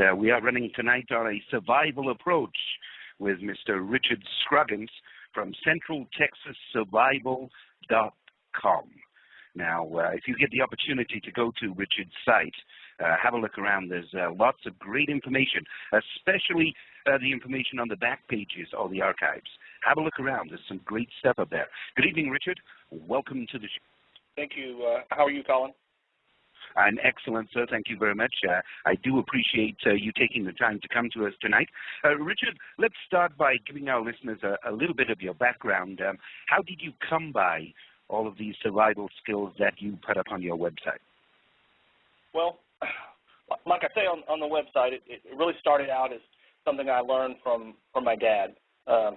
And we are running tonight on a survival approach with Mr. Richard Scroggins from CentralTexasSurvival.com. Now, if you get the opportunity to go to Richard's site, have a look around. There's lots of great information, especially the information on the back pages or the archives. Have a look around. There's some great stuff up there. Good evening, Richard. Welcome to the show. Thank you. How are you, Colin? I'm excellent, sir. Thank you very much. I do appreciate you taking the time to come to us tonight. Richard, let's start by giving our listeners a little bit of your background. How did you come by all of these survival skills that you put up on your website? Well, like I say on the website, it really started out as something I learned from my dad.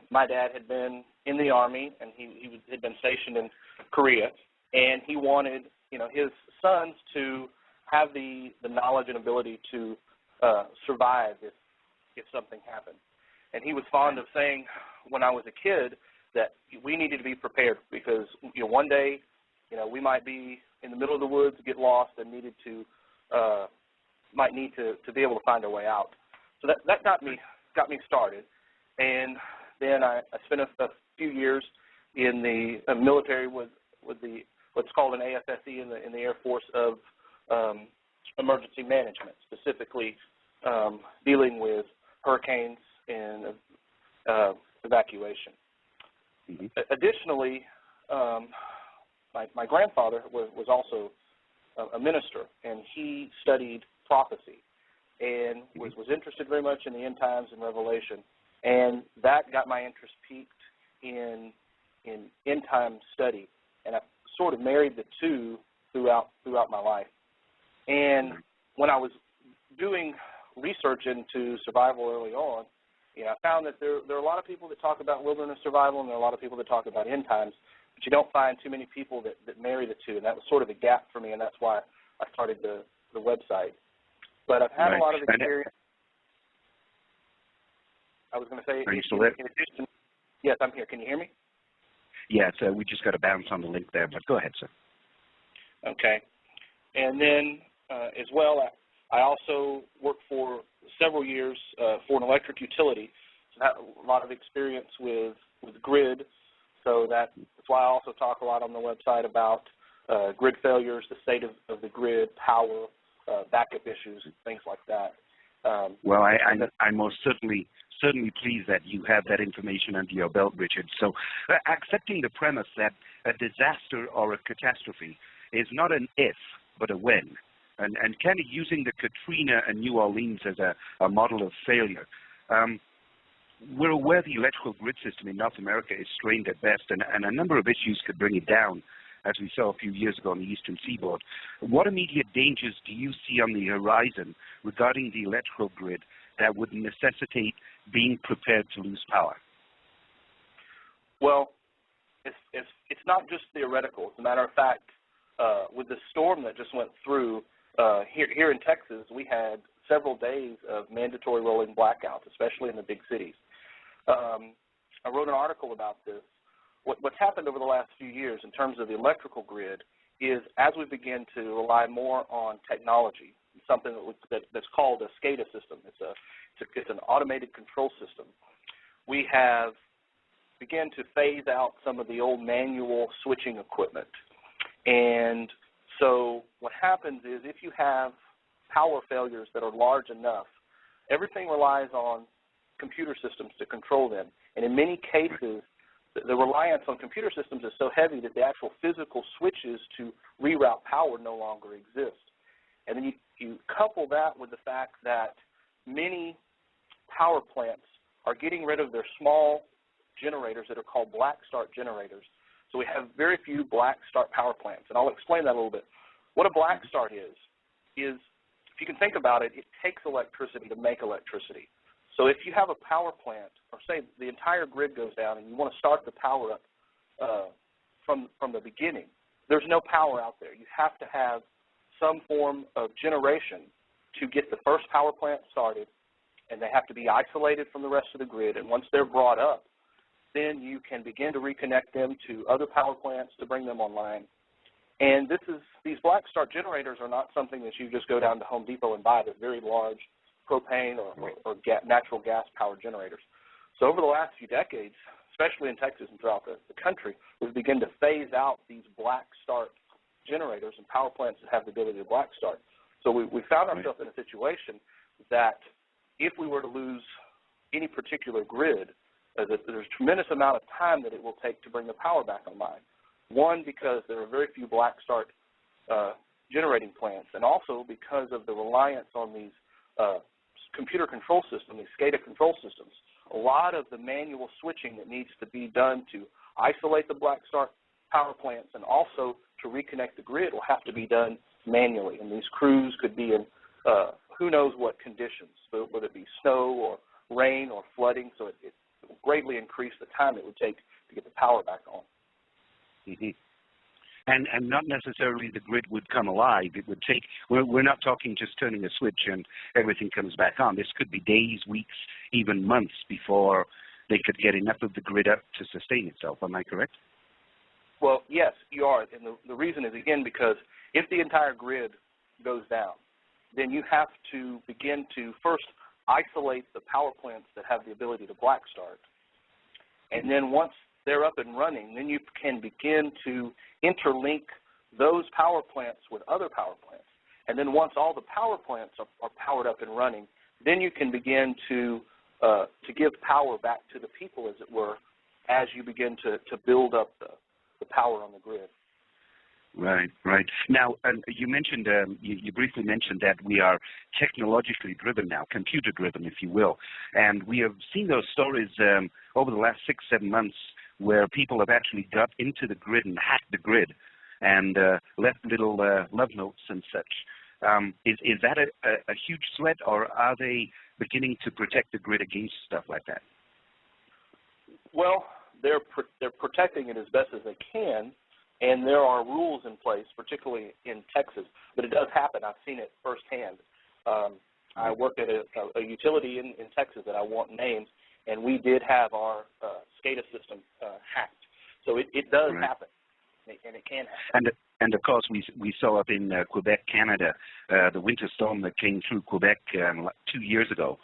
My dad had been in the Army, and he had been stationed in Korea, and he wanted his sons to have the knowledge and ability to survive if something happened. And he was fond of saying when I was a kid that we needed to be prepared because one day we might be in the middle of the woods, get lost, and might need to be able to find our way out. So that got me started. And then I spent a few years in the military with what's called an AFSE in the Air Force of emergency management, specifically dealing with hurricanes and evacuation. Mm-hmm. Additionally, my grandfather was also a minister, and he studied prophecy and was interested very much in the end times and Revelation, and that got my interest piqued in end time study, and I sort of married the two throughout my life. And when I was doing research into survival early on, I found that there are a lot of people that talk about wilderness survival, and there are a lot of people that talk about end times, but you don't find too many people that marry the two, and that was sort of a gap for me, and that's why I started the website. But I've had a lot of experience. I was going to say, are you still there? In addition, yes, I'm here. Can you hear me? Yeah, we just got to bounce on the link there, but go ahead, sir. Okay. And then as well, I also worked for several years for an electric utility. So I had a lot of experience with grid, so that's why I also talk a lot on the website about grid failures, the state of the grid, power, backup issues, things like that. Well, I'm most certainly pleased that you have that information under your belt, Richard. So accepting the premise that a disaster or a catastrophe is not an if, but a when, and kind of using the Katrina and New Orleans as a model of failure. We're aware the electrical grid system in North America is strained at best, and a number of issues could bring it down, as we saw a few years ago on the eastern seaboard. What immediate dangers do you see on the horizon regarding the electrical grid that would necessitate being prepared to lose power? Well, it's not just theoretical. As a matter of fact, with the storm that just went through here in Texas, we had several days of mandatory rolling blackouts, especially in the big cities. I wrote an article about this. What's happened over the last few years in terms of the electrical grid is as we begin to rely more on technology, something that's called a SCADA system. It's an automated control system. We have begun to phase out some of the old manual switching equipment. And so what happens is if you have power failures that are large enough, everything relies on computer systems to control them. And in many cases, the reliance on computer systems is so heavy that the actual physical switches to reroute power no longer exist. And then you couple that with the fact that many power plants are getting rid of their small generators that are called black start generators. So we have very few black start power plants, and I'll explain that a little bit. What a black start is if you can think about it, it takes electricity to make electricity. So if you have a power plant, or say the entire grid goes down and you want to start the power up from the beginning, there's no power out there. You have to have some form of generation to get the first power plant started, and they have to be isolated from the rest of the grid. And once they're brought up, then you can begin to reconnect them to other power plants to bring them online. And these black start generators are not something that you just go down to Home Depot and buy. They're very large propane or natural gas power generators. So over the last few decades, especially in Texas and throughout the country, we've begun to phase out these black start generators and power plants that have the ability to black start. So we found ourselves in a situation that if we were to lose any particular grid, there's a tremendous amount of time that it will take to bring the power back online. One, because there are very few black start generating plants, and also because of the reliance on these computer control systems, these SCADA control systems. A lot of the manual switching that needs to be done to isolate the black start power plants and also to reconnect the grid will have to be done manually. And these crews could be in who knows what conditions, whether it be snow or rain or flooding, so it will greatly increase the time it would take to get the power back on. Mm-hmm. And not necessarily the grid would come alive. It would take, we're not talking just turning a switch and everything comes back on. This could be days, weeks, even months before they could get enough of the grid up to sustain itself. Am I correct? Well, yes, you are. And the reason is, again, because if the entire grid goes down, then you have to begin to first isolate the power plants that have the ability to black start. And then once they're up and running, then you can begin to interlink those power plants with other power plants. And then once all the power plants are powered up and running, then you can begin to give power back to the people, as it were, as you begin to build up the power on the grid. Right, right. Now, you mentioned, you briefly mentioned that we are technologically driven now, computer-driven, if you will. And we have seen those stories over the last 6-7 months where people have actually got into the grid and hacked the grid and left little love notes and such. Is that a huge threat, or are they beginning to protect the grid against stuff like that? Well, they're protecting it as best as they can, and there are rules in place, particularly in Texas. But it does happen. I've seen it firsthand. I worked at a utility in Texas that I won't name, and we did have our SCADA system hacked. So it does happen, and it can happen. And of course, we saw up in Quebec, Canada, the winter storm that came through Quebec 2 years ago,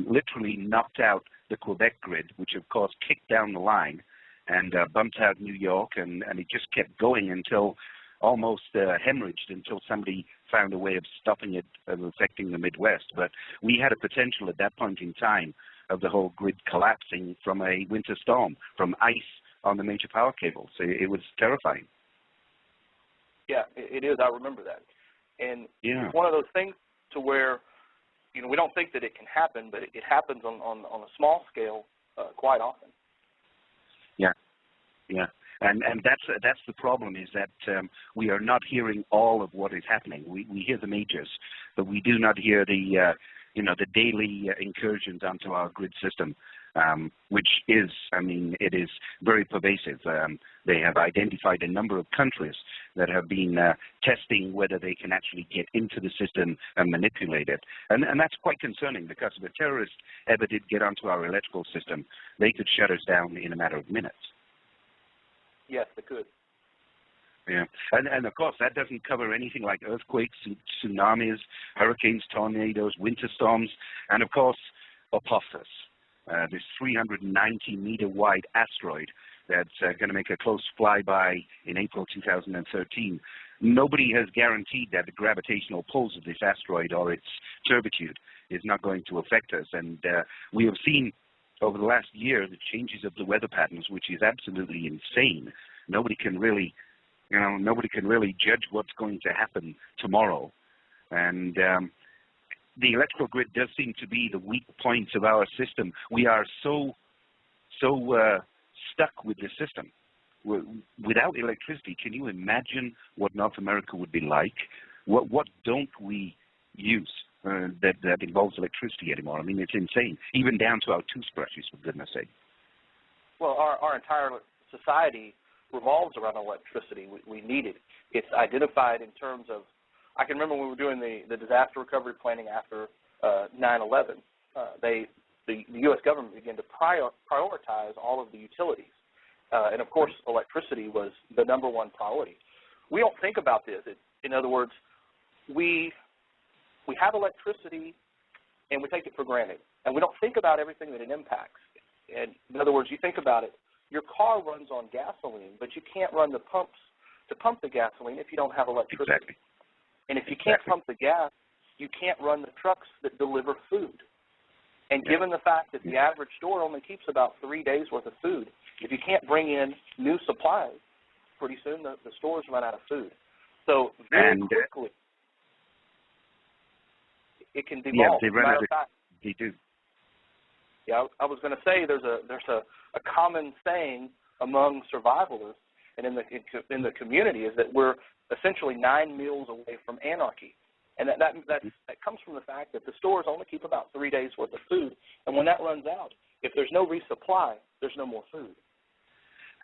literally knocked out the Quebec grid, which of course kicked down the line and bumped out New York, and it just kept going until almost hemorrhaged, until somebody found a way of stopping it affecting the Midwest. But we had a potential at that point in time of the whole grid collapsing from a winter storm, from ice on the major power cables. It was terrifying. Yeah, it is. I remember that. And yeah, it's one of those things to where, we don't think that it can happen, but it happens on a small scale quite often. Yeah, yeah. And that's the problem, is that we are not hearing all of what is happening. We hear the majors, but we do not hear the the daily incursions onto our grid system, which is, it is very pervasive. They have identified a number of countries that have been testing whether they can actually get into the system and manipulate it. And that's quite concerning, because if a terrorist ever did get onto our electrical system, they could shut us down in a matter of minutes. Yes, they could. Yeah, and of course that doesn't cover anything like earthquakes, tsunamis, hurricanes, tornadoes, winter storms, and of course Apophis, this 390-meter wide asteroid that's going to make a close flyby in April 2013. Nobody has guaranteed that the gravitational pulls of this asteroid or its turbitude is not going to affect us, and we have seen over the last year the changes of the weather patterns, which is absolutely insane. Nobody can really judge what's going to happen tomorrow. And the electrical grid does seem to be the weak points of our system. We are so stuck with the system. Without electricity, can you imagine what North America would be like? What don't we use that involves electricity anymore? It's insane. Even down to our toothbrushes, for goodness sake. Well, our entire society revolves around electricity. We need it. It's identified in terms of, I can remember when we were doing the disaster recovery planning after 9/11, the U.S. government began to prioritize all of the utilities. And of course, electricity was the number one priority. We don't think about this. In other words, we have electricity and we take it for granted. And we don't think about everything that it impacts. And in other words, you think about it, your car runs on gasoline, but you can't run the pumps to pump the gasoline if you don't have electricity. Exactly. And if you can't pump the gas, you can't run the trucks that deliver food. And given the fact that the average store only keeps about 3 days' worth of food, if you can't bring in new supplies, pretty soon the stores run out of food. So very quickly, it can devolve. Yeah, they run out of, they do. Yeah, I was going to say there's a common saying among survivalists and in the community is that we're essentially 9 meals away from anarchy. And that comes from the fact that the stores only keep about 3 days' worth of food. And when that runs out, if there's no resupply, there's no more food.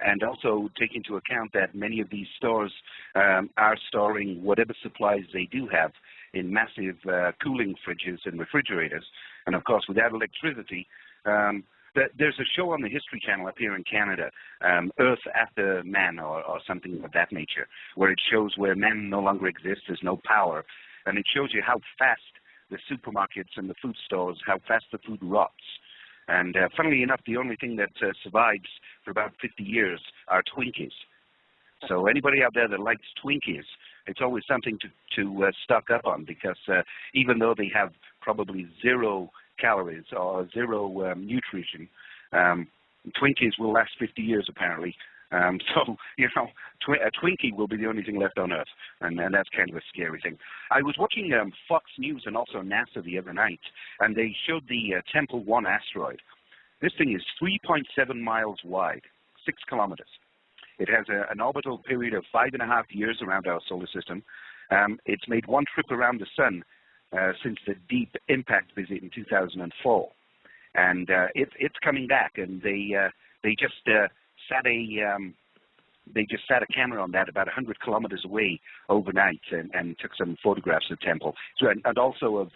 And also take into account that many of these stores are storing whatever supplies they do have in massive cooling fridges and refrigerators. And, of course, without electricity, there's a show on the History Channel up here in Canada, Earth After Man or something of that nature, where it shows where men no longer exist, there's no power. And it shows you how fast the supermarkets and the food stores, how fast the food rots. And funnily enough, the only thing that survives for about 50 years are Twinkies. So anybody out there that likes Twinkies, it's always something to stock up on, because even though they have probably 0 calories or 0 nutrition, Twinkies will last 50 years apparently. So, you know, a Twinkie will be the only thing left on Earth, and that's kind of a scary thing. I was watching Fox News and also NASA the other night, and they showed the Temple 1 asteroid. This thing is 3.7 miles wide, 6 kilometers. It has an orbital period of 5.5 years around our solar system. It's made one trip around the sun since the deep impact visit in 2004. And it's coming back, and they just sat a camera on that about 100 kilometers away overnight and took some photographs of Temple, and also of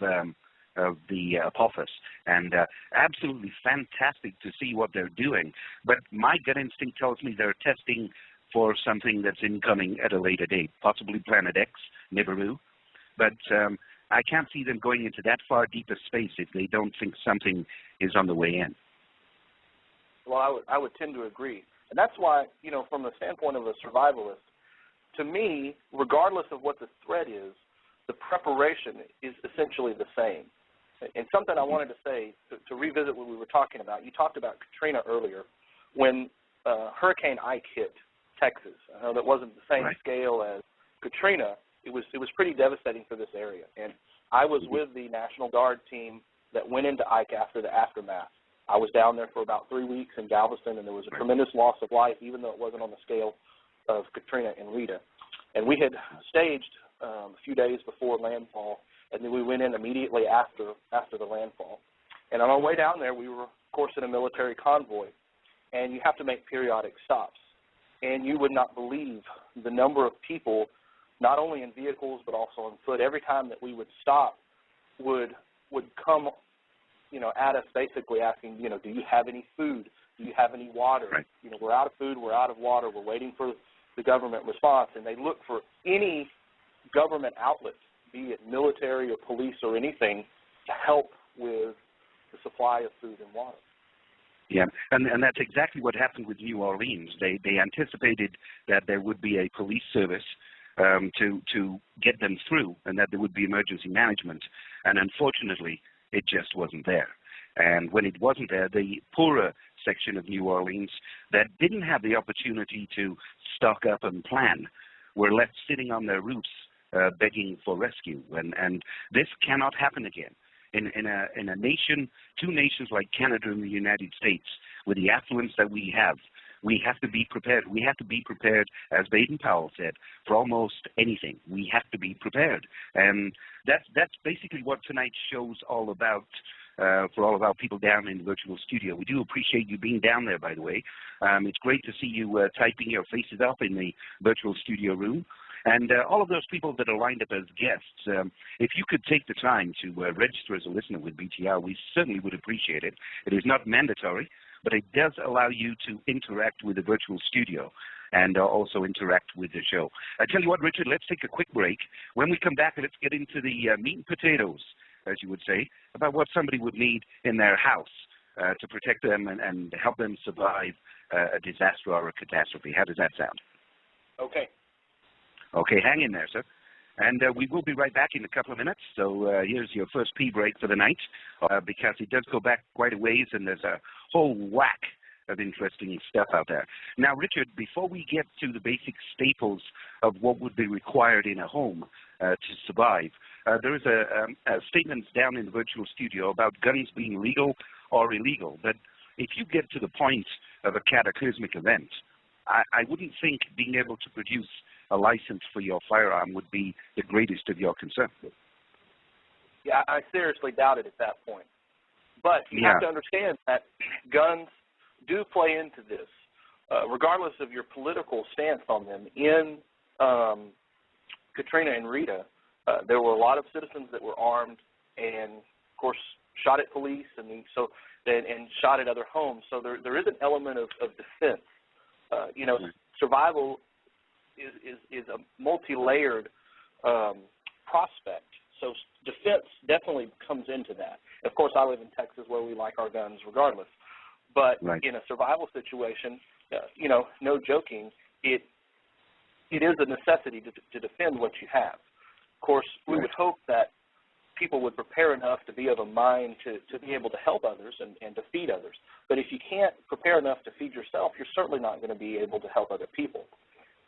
the Apophis. And absolutely fantastic to see what they're doing. But my gut instinct tells me they're testing for something that's incoming at a later date, possibly Planet X, Nibiru. But I can't see them going into that far deeper space if they don't think something is on the way in. Well, I would tend to agree. And that's why, you know, from the standpoint of a survivalist, to me, regardless of what the threat is, the preparation is essentially the same. And something I wanted to say, to revisit what we were talking about, you talked about Katrina earlier. When Hurricane Ike hit Texas, I know that wasn't the same scale as Katrina. It was pretty devastating for this area. And I was with the National Guard team that went into Ike after the aftermath. I was down there for about 3 weeks in Galveston, and there was a tremendous loss of life, even though it wasn't on the scale of Katrina and Rita. And we had staged a few days before landfall, and then we went in immediately after the landfall. And on our way down there, we were, of course, in a military convoy, and you have to make periodic stops. And you would not believe the number of people, not only in vehicles but also on foot, every time that we would stop would come, you know, at us basically asking, you know, do you have any food? Do you have any water? Right. You know, we're out of food, we're out of water, we're waiting for the government response. And they look for any government outlet, be it military or police or anything, to help with the supply of food and water. Yeah, and that's exactly what happened with New Orleans. They anticipated that there would be a police service to get them through, and that there would be emergency management. And unfortunately, it just wasn't there. And when it wasn't there, the poorer section of New Orleans that didn't have the opportunity to stock up and plan were left sitting on their roofs begging for rescue. And this cannot happen again. In a nation, 2 nations like Canada and the United States, with the affluence that we have to be prepared. We have to be prepared, as Baden-Powell said, for almost anything. We have to be prepared. And that's basically what tonight's show's all about for all of our people down in the virtual studio. We do appreciate you being down there, by the way. It's great to see you typing your faces up in the virtual studio room. And all of those people that are lined up as guests, if you could take the time to register as a listener with BTR, we certainly would appreciate it. It is not mandatory, but it does allow you to interact with the virtual studio and also interact with the show. I tell you what, Richard, let's take a quick break. When we come back, let's get into the meat and potatoes as you would say, about what somebody would need in their house to protect them and help them survive a disaster or a catastrophe. How does that sound? Okay. Okay, hang in there, sir. And we will be right back in a couple of minutes. So here's your first pee break for the night, because it does go back quite a ways, and there's a whole whack of interesting stuff out there. Now, Richard, before we get to the basic staples of what would be required in a home to survive, there is a statement down in the virtual studio about guns being legal or illegal. But if you get to the point of a cataclysmic event, I wouldn't think being able to produce a license for your firearm would be the greatest of your concern. Yeah, I seriously doubt it at that point. But you have to understand that guns do play into this, regardless of your political stance on them. In Katrina and Rita, there were a lot of citizens that were armed and, of course, shot at police and shot at other homes. So there is an element of defense. Survival is a multi-layered prospect. So defense definitely comes into that. Of course, I live in Texas where we like our guns regardless. But in a survival situation, no joking, it is a necessity to defend what you have. Of course, we would hope that people would prepare enough to be of a mind to be able to help others and to feed others. But if you can't prepare enough to feed yourself, you're certainly not going to be able to help other people.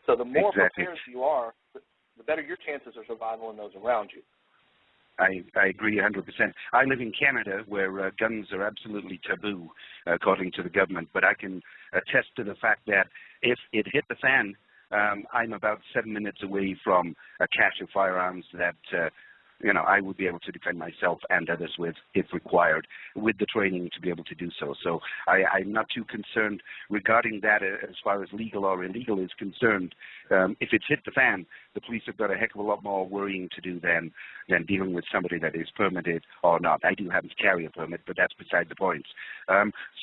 So the more prepared you are, the better your chances of survival and those around you. I agree 100%. I live in Canada where guns are absolutely taboo, according to the government, but I can attest to the fact that if it hit the fan, I'm about 7 minutes away from a cache of firearms that I would be able to defend myself and others with, if required, with the training to be able to do so. So I'm not too concerned regarding that as far as legal or illegal is concerned. If it's hit the fan, the police have got a heck of a lot more worrying to do than dealing with somebody that is permitted or not. I do happen to carry a permit, but that's beside the point.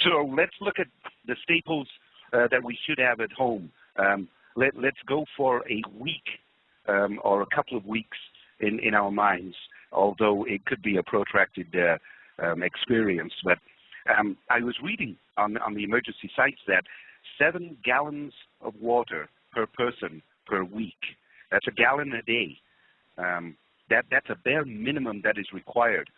So let's look at the staples that we should have at home. Let's go for a week or a couple of weeks in our minds, although it could be a protracted experience. But I was reading on the emergency sites that 7 gallons of water per person per week. That's a gallon a day. That's a bare minimum that is required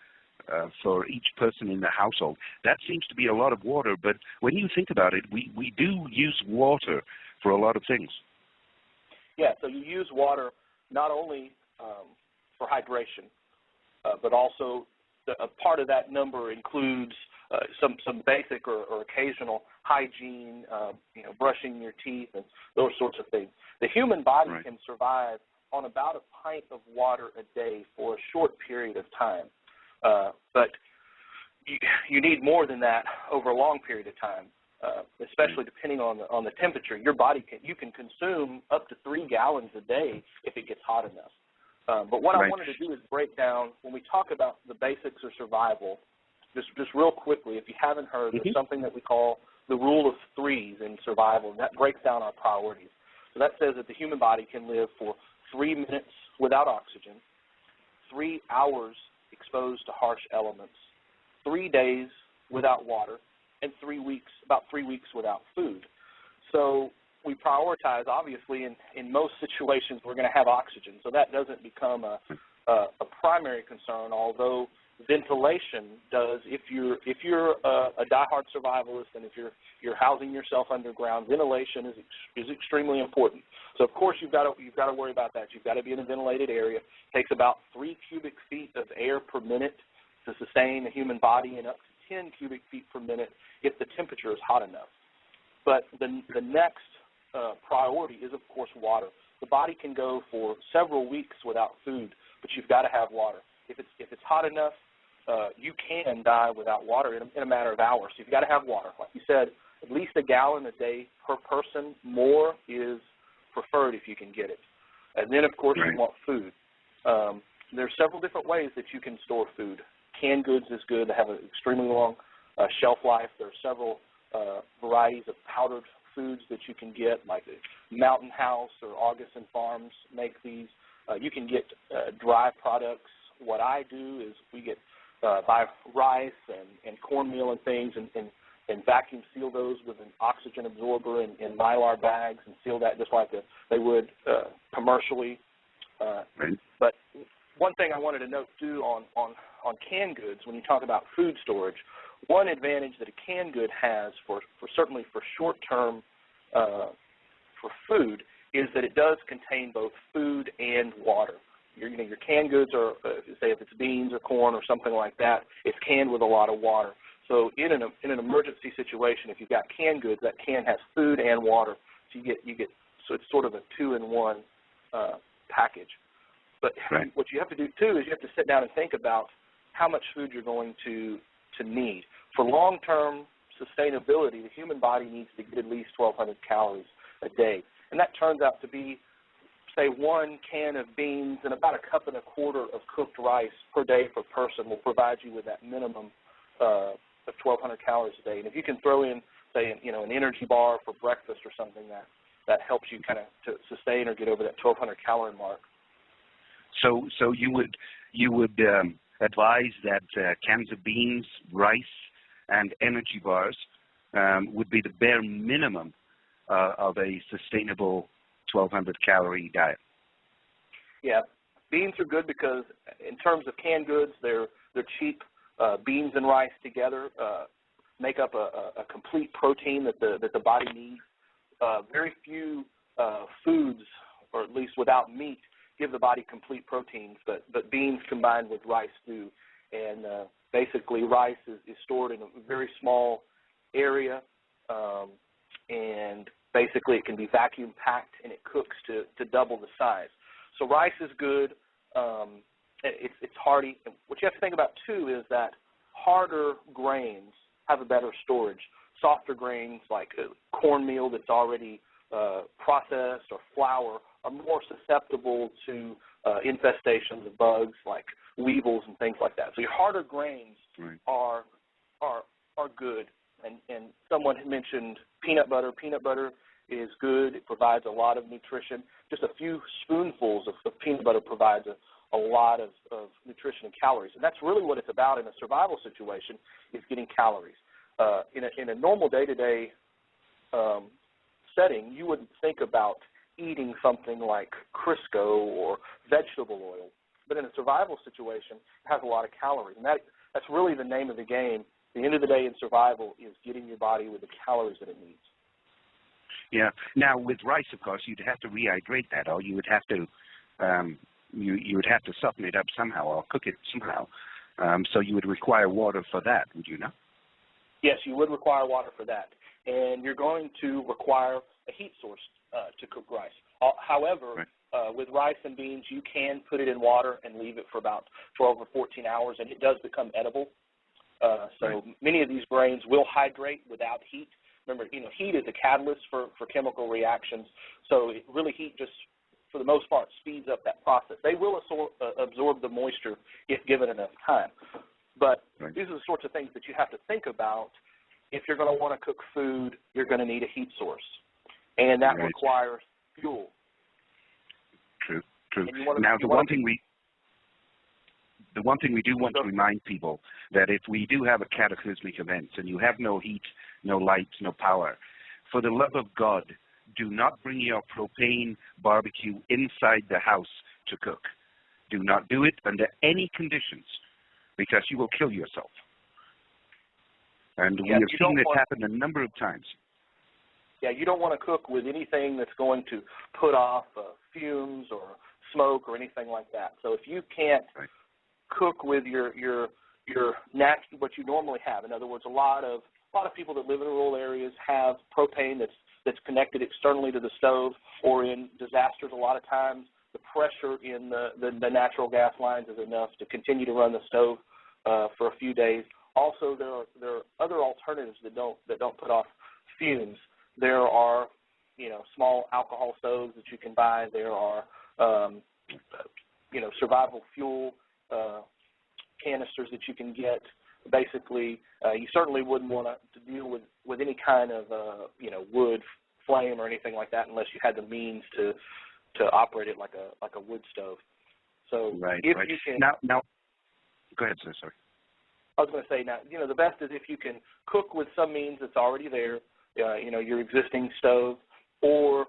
for each person in the household. That seems to be a lot of water, but when you think about it, we do use water for a lot of things. Yeah, so you use water not only for hydration, but also a part of that number includes some basic or occasional hygiene, brushing your teeth and those sorts of things. The human body can survive on about a pint of water a day for a short period of time, but you need more than that over a long period of time. Especially depending on the temperature, your body can consume up to 3 gallons a day if it gets hot enough. But what I wanted to do is break down, when we talk about the basics of survival, just real quickly, if you haven't heard, there's something that we call the rule of threes in survival, and that breaks down our priorities. So that says that the human body can live for 3 minutes without oxygen, 3 hours exposed to harsh elements, 3 days without water, and about 3 weeks without food. So we prioritize, obviously, in most situations we're going to have oxygen, so that doesn't become a primary concern, although ventilation does. If you're a diehard survivalist and if you're housing yourself underground, ventilation is extremely important. So of course you've got to worry about that. You've got to be in a ventilated area. It takes about 3 cubic feet of air per minute to sustain the human body, and up to 10 cubic feet per minute if the temperature is hot enough. But the next priority is, of course, water. The body can go for several weeks without food, but you've got to have water. If it's hot enough, you can die without water in a matter of hours. So you've got to have water. Like you said, at least a gallon a day per person. More is preferred if you can get it. And then, of course, you want food. There are several different ways that you can store food. Canned goods is good. They have an extremely long shelf life. There are several varieties of powdered foods that you can get, like Mountain House or Augustin Farms make these. You can get dry products what I do is we get buy rice and cornmeal and things and vacuum seal those with an oxygen absorber in Mylar bags and seal that just like they would commercially. But one thing I wanted to note too on canned goods, when you talk about food storage, one advantage that a canned good has for certainly for short term for food is that it does contain both food and water. Your canned goods are, say if it's beans or corn or something like that, it's canned with a lot of water. So in an emergency situation, if you've got canned goods, that can has food and water. So you get so it's sort of a 2-in-1 package. But what you have to do too is you have to sit down and think about how much food you're going to need. For long-term sustainability, the human body needs to get at least 1,200 calories a day, and that turns out to be, say, 1 can of beans and about 1.25 cups of cooked rice per day per person will provide you with that minimum of 1,200 calories a day. And if you can throw in, say, an energy bar for breakfast or something, that helps you kind of to sustain or get over that 1,200 calorie mark. So you would advise that cans of beans, rice, and energy bars would be the bare minimum of a sustainable 1,200 calorie diet. Yeah, beans are good because in terms of canned goods, they're cheap. Beans and rice together make up a complete protein that the body needs. Very few foods, or at least without meat, give the body complete proteins, but beans combined with rice do. And basically rice is stored in a very small area, and basically it can be vacuum packed and it cooks to double the size. So rice is good. It's hearty. And what you have to think about too is that harder grains have a better storage. Softer grains like cornmeal that's already processed or flour are more susceptible to infestations of bugs like weevils and things like that. So your harder grains are good. And someone had mentioned peanut butter. Peanut butter is good. It provides a lot of nutrition. Just a few spoonfuls of peanut butter provides a lot of nutrition and calories. And that's really what it's about in a survival situation, is getting calories. In a normal day-to-day setting, you wouldn't think about eating something like Crisco or vegetable oil. But in a survival situation, it has a lot of calories. And that's really the name of the game. The end of the day in survival is getting your body with the calories that it needs. Yeah. Now, with rice, of course, you'd have to rehydrate that, or you would have to you would have to soften it up somehow or cook it somehow. So you would require water for that, would you not? Yes, you would require water for that. And you're going to require a heat source to cook rice. However, with rice and beans, you can put it in water and leave it for about 12 or 14 hours, and it does become edible. So many of these grains will hydrate without heat. Remember, heat is a catalyst for chemical reactions. So heat just, for the most part, speeds up that process. They will absorb the moisture if given enough time. But these are the sorts of things that you have to think about. If you're going to want to cook food, you're going to need a heat source, and that requires fuel. True. Now, the one thing we do want to remind people that if we do have a cataclysmic event and you have no heat, no light, no power, for the love of God, do not bring your propane barbecue inside the house to cook. Do not do it under any conditions, because you will kill yourself. And we have seen it happen a number of times. Yeah, you don't want to cook with anything that's going to put off fumes or smoke or anything like that. So if you can't cook with your natural, what you normally have, in other words, a lot of people that live in rural areas have propane that's connected externally to the stove, or in disasters, a lot of times the pressure in the natural gas lines is enough to continue to run the stove for a few days. Also, there are other alternatives that don't put off fumes. There are small alcohol stoves that you can buy. There are survival fuel canisters that you can get. Basically, you certainly wouldn't want to deal with any kind of wood flame or anything like that unless you had the means to operate it like a wood stove. So right, if right. you can Now, go ahead, sir. Sorry. I was going to say now, the best is if you can cook with some means that's already there, your existing stove, or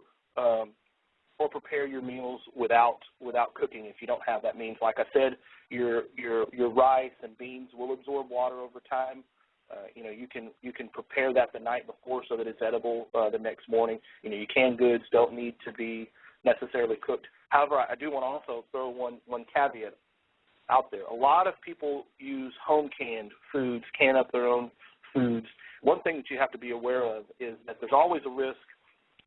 prepare your meals without cooking if you don't have that means. Like I said, your rice and beans will absorb water over time. You can prepare that the night before so that it's edible the next morning. Your canned goods don't need to be necessarily cooked. However, I do want to also throw one caveat out there. A lot of people use home canned foods, can up their own foods. One thing that you have to be aware of is that there's always a risk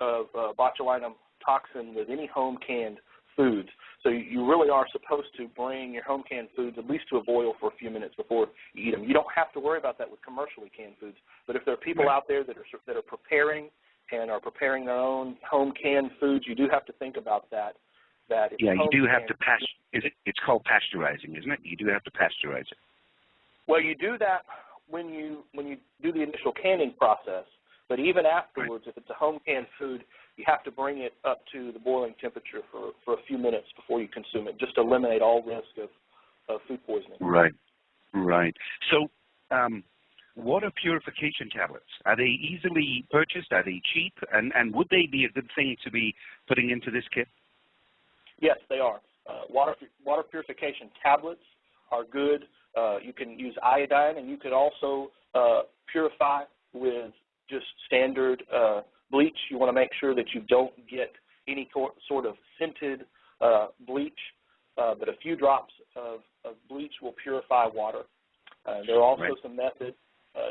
of botulinum toxin with any home canned foods. So you really are supposed to bring your home canned foods at least to a boil for a few minutes before you eat them. You don't have to worry about that with commercially canned foods. But if there are people out there that are preparing and are preparing their own home canned foods, you do have to think about that. Yeah, you do have to it's called pasteurizing, isn't it? You do have to pasteurize it. Well, you do that when you do the initial canning process, but even afterwards, if it's a home canned food, you have to bring it up to the boiling temperature for a few minutes before you consume it, just to eliminate all risk of food poisoning. Right, right. So, water purification tablets, are they easily purchased? Are they cheap? And would they be a good thing to be putting into this kit? Yes, they are. Water purification tablets are good. You can use iodine, and you could also purify with just standard bleach. You want to make sure that you don't get any sort of scented bleach, but a few drops of bleach will purify water. There are also some methods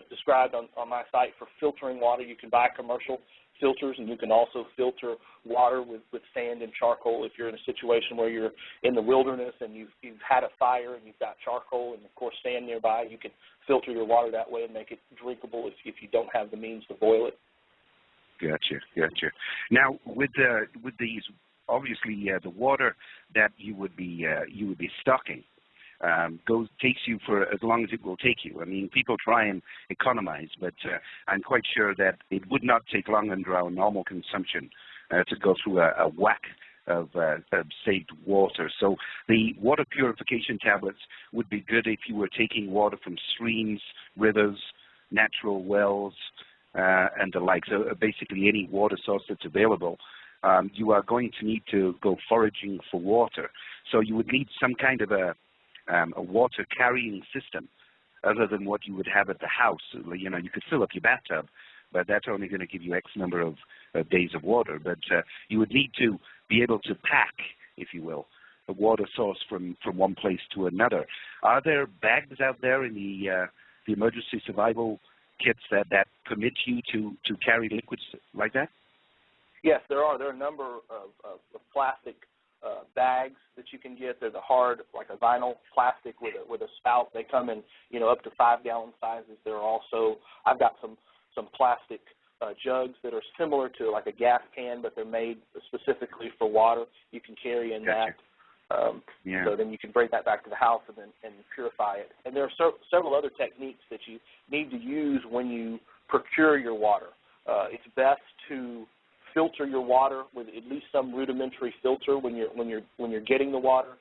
described on my site for filtering water. You can buy commercial filters, and you can also filter water with sand and charcoal if you're in a situation where you're in the wilderness and you've had a fire and you've got charcoal and, of course, sand nearby. You can filter your water that way and make it drinkable if you don't have the means to boil it. Gotcha. Now, with these, obviously, the water that you would be stocking takes you for as long as it will take you. I mean, people try and economize, but I'm quite sure that it would not take long under our normal consumption to go through a whack of saved water. So the water purification tablets would be good if you were taking water from streams, rivers, natural wells, and the like. So basically any water source that's available. You are going to need to go foraging for water. So you would need some kind of a water carrying system other than what you would have at the house. You could fill up your bathtub, but that's only going to give you X number of days of water. But you would need to be able to pack, if you will, a water source from one place to another. Are there bags out there in the emergency survival kits that permit you to carry liquids like that? Yes, there are. There are a number of plastic bags that you can get. They're the hard, like a vinyl plastic with a spout. They come in, up to 5-gallon sizes. There are also, I've got some plastic jugs that are similar to like a gas can, but they're made specifically for water. You can carry in that. So then you can bring that back to the house and purify it. And there are several other techniques that you need to use when you procure your water. It's best to filter your water with at least some rudimentary filter when you're getting the water.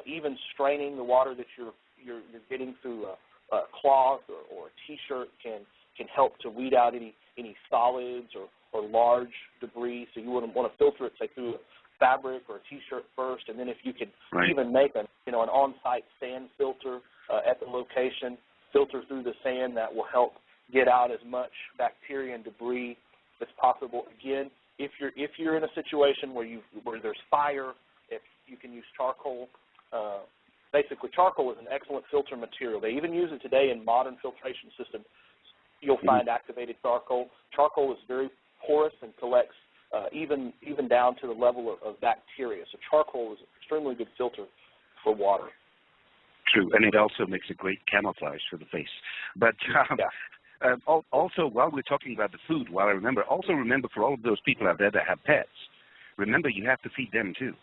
Even straining the water that you're getting through a cloth or a T-shirt can help to weed out any solids or large debris. So you wouldn't want to filter it, say, through a fabric or a T-shirt first, and then if you could even make an on-site sand filter at the location, filter through the sand, that will help get out as much bacteria and debris as possible. Again, if you're in a situation where there's fire, if you can use charcoal. Basically, charcoal is an excellent filter material. They even use it today in modern filtration systems. You'll find activated charcoal. Charcoal is very porous and collects even down to the level of bacteria. So charcoal is an extremely good filter for water. True, and it also makes a great camouflage for the face. But also, while we're talking about the food, also remember for all of those people out there that have pets, remember you have to feed them too.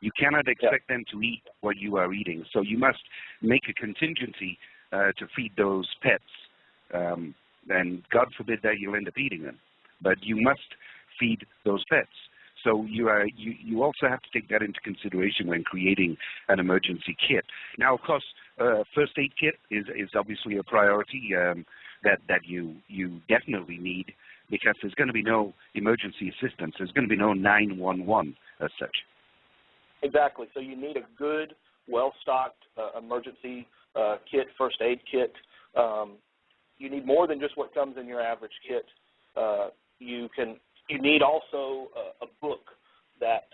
You cannot expect them to eat what you are eating, so you must make a contingency to feed those pets. And God forbid that you'll end up eating them, but you must feed those pets. So you also have to take that into consideration when creating an emergency kit. Now, of course, first aid kit is obviously a priority that you definitely need, because there's going to be no emergency assistance. There's going to be no 911 as such. Exactly. So you need a good, well-stocked emergency kit, first aid kit. You need more than just what comes in your average kit. You need also a book that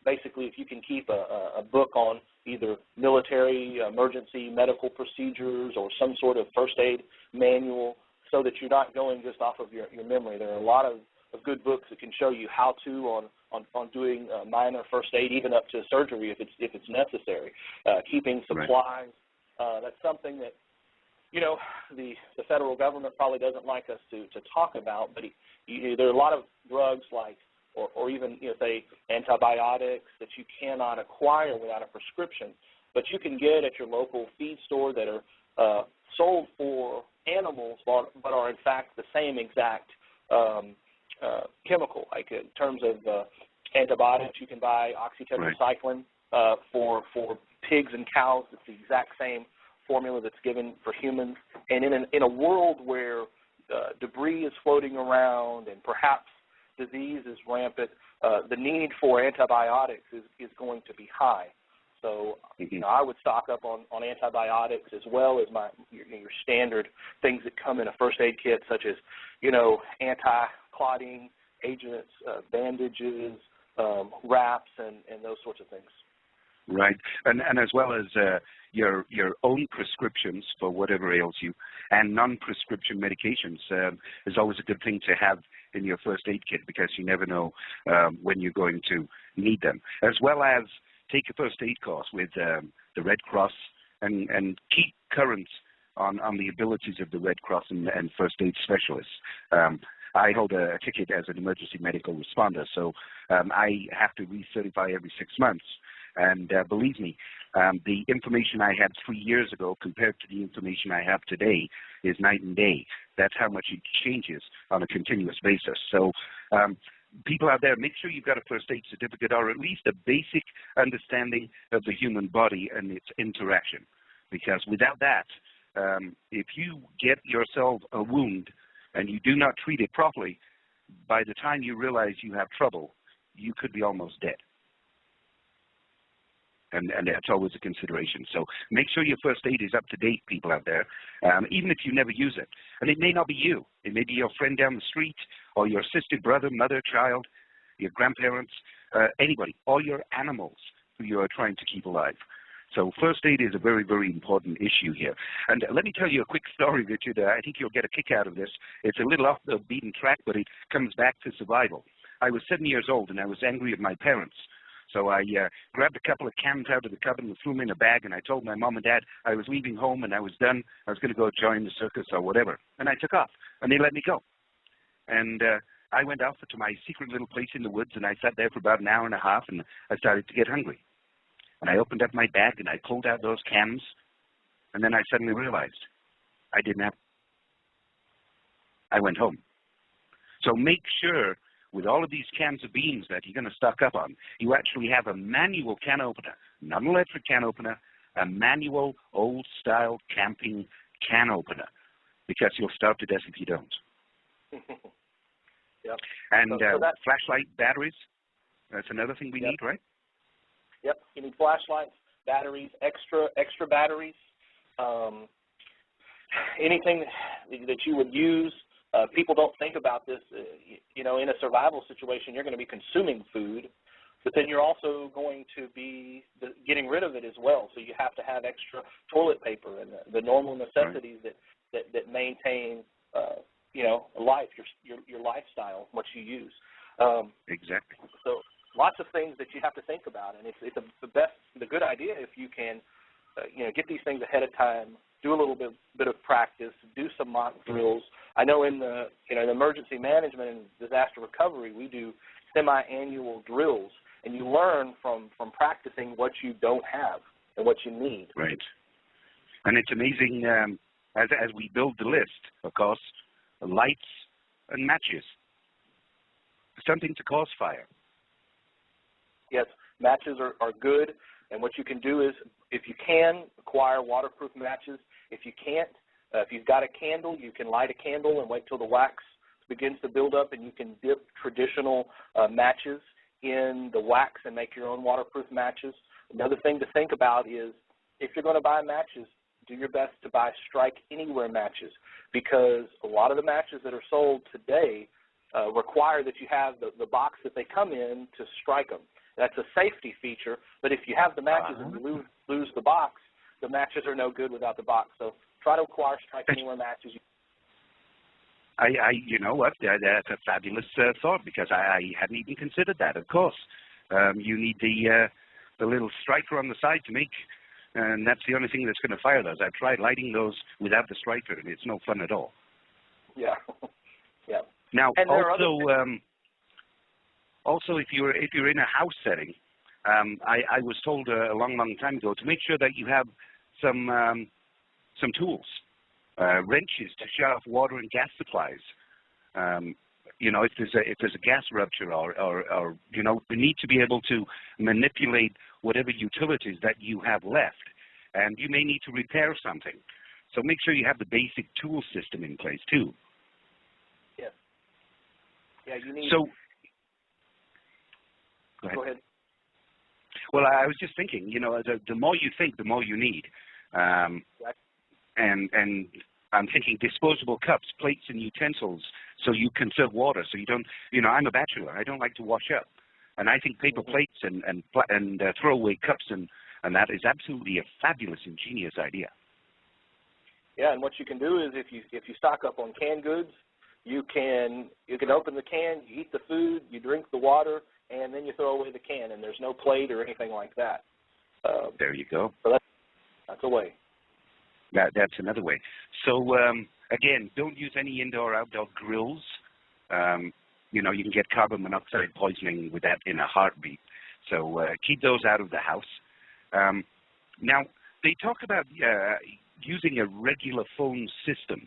basically, if you can keep a book on either military emergency medical procedures or some sort of first aid manual, so that you're not going just off of your memory. There are a lot of good books that can show you how to on doing minor first aid, even up to surgery if it's necessary. Keeping supplies, that's something that, you know, the federal government probably doesn't like us to talk about, but there are a lot of drugs like, or even, you know, say antibiotics that you cannot acquire without a prescription, but you can get at your local feed store that are sold for animals, but are in fact the same exact chemical. Like in terms of antibiotics, you can buy oxytetracycline for pigs and cows. It's the exact same formula that's given for humans. And in a world where debris is floating around and perhaps disease is rampant, the need for antibiotics is going to be high. So, you know, I would stock up on antibiotics as well as your standard things that come in a first aid kit, such as, you know, anti-clotting agents, bandages, wraps, and those sorts of things. Right, and as well as your own prescriptions for whatever ails you, and non-prescription medications is always a good thing to have in your first aid kit, because you never know when you're going to need them. As well as take a first aid course with the Red Cross, and keep current on the abilities of the Red Cross and first aid specialists. I hold a ticket as an emergency medical responder, so I have to recertify every 6 months. And believe me, the information I had 3 years ago compared to the information I have today is night and day. That's how much it changes on a continuous basis. So people out there, make sure you've got a first aid certificate, or at least a basic understanding of the human body and its interaction. Because without that, if you get yourself a wound and you do not treat it properly, by the time you realize you have trouble, you could be almost dead. And that's always a consideration. So make sure your first aid is up to date, people out there, even if you never use it. And it may not be you. It may be your friend down the street, or your sister, brother, mother, child, your grandparents, anybody, or your animals who you are trying to keep alive. So first aid is a very, very important issue here. And let me tell you a quick story, Richard. I think you'll get a kick out of this. It's a little off the beaten track, but it comes back to survival. I was 7 years old, and I was angry at my parents. So I grabbed a couple of cans out of the cupboard and threw them in a bag, and I told my mom and dad I was leaving home and I was done. I was going to go join the circus or whatever. And I took off, and they let me go. And I went off to my secret little place in the woods, and I sat there for about an hour and a half, and I started to get hungry. And I opened up my bag, and I pulled out those cans, and then I suddenly realized I didn't have. I went home. So make sure, with all of these cans of beans that you're going to stock up on, you actually have a manual can opener, not an electric can opener, a manual, old-style camping can opener, because you'll starve to death if you don't. Yep. And flashlight batteries, that's another thing we need, right? Yep, you need flashlights, batteries, extra batteries, anything that you would use. People don't think about this. You know, in a survival situation, you're going to be consuming food, but then you're also going to be getting rid of it as well. So you have to have extra toilet paper and the normal necessities that maintain, you know, life, your lifestyle, what you use. Exactly. So lots of things that you have to think about, and it's the good idea if you can, you know, get these things ahead of time. Do a little bit of practice, do some mock drills. I know in the in emergency management and disaster recovery, we do semi-annual drills, and you learn from practicing what you don't have and what you need. Right. And it's amazing as we build the list, of course, lights and matches, something to cause fire. Yes, matches are good, and what you can do is, if you can, acquire waterproof matches. If you can't, if you've got a candle, you can light a candle and wait till the wax begins to build up, and you can dip traditional matches in the wax and make your own waterproof matches. Another thing to think about is, if you're going to buy matches, do your best to buy strike anywhere matches, because a lot of the matches that are sold today require that you have the box that they come in to strike them. That's a safety feature, but if you have the matches and you lose the box, the matches are no good without the box. So try to acquire strike anywhere matches. You know what, that's a fabulous thought, because I hadn't even considered that. Of course, you need the little striker on the side to make, and that's the only thing that's going to fire those. I've tried lighting those without the striker, and it's no fun at all. Yeah, yeah. Now, also, if you're in a house setting, I was told a long time ago to make sure that you have some tools, wrenches to shut off water and gas supplies. You know, if there's a gas rupture, or you know, you need to be able to manipulate whatever utilities that you have left, and you may need to repair something. So make sure you have the basic tool system in place too. Yes. Yeah, you need. So. Go ahead. Well, I was just thinking, you know, the more you think, the more you need. And I'm thinking disposable cups, plates, and utensils, so you conserve water. So you don't, you know, I'm a bachelor. I don't like to wash up, and I think paper plates and throwaway cups and that is absolutely a fabulous, ingenious idea. Yeah, and what you can do is, if you stock up on canned goods, you can open the can, you eat the food, you drink the water, and then you throw away the can, and there's no plate or anything like that. There you go. So that's a way. That's another way. So, again, don't use any indoor or outdoor grills. You know, you can get carbon monoxide poisoning with that in a heartbeat. So keep those out of the house. Now, they talk about using a regular phone system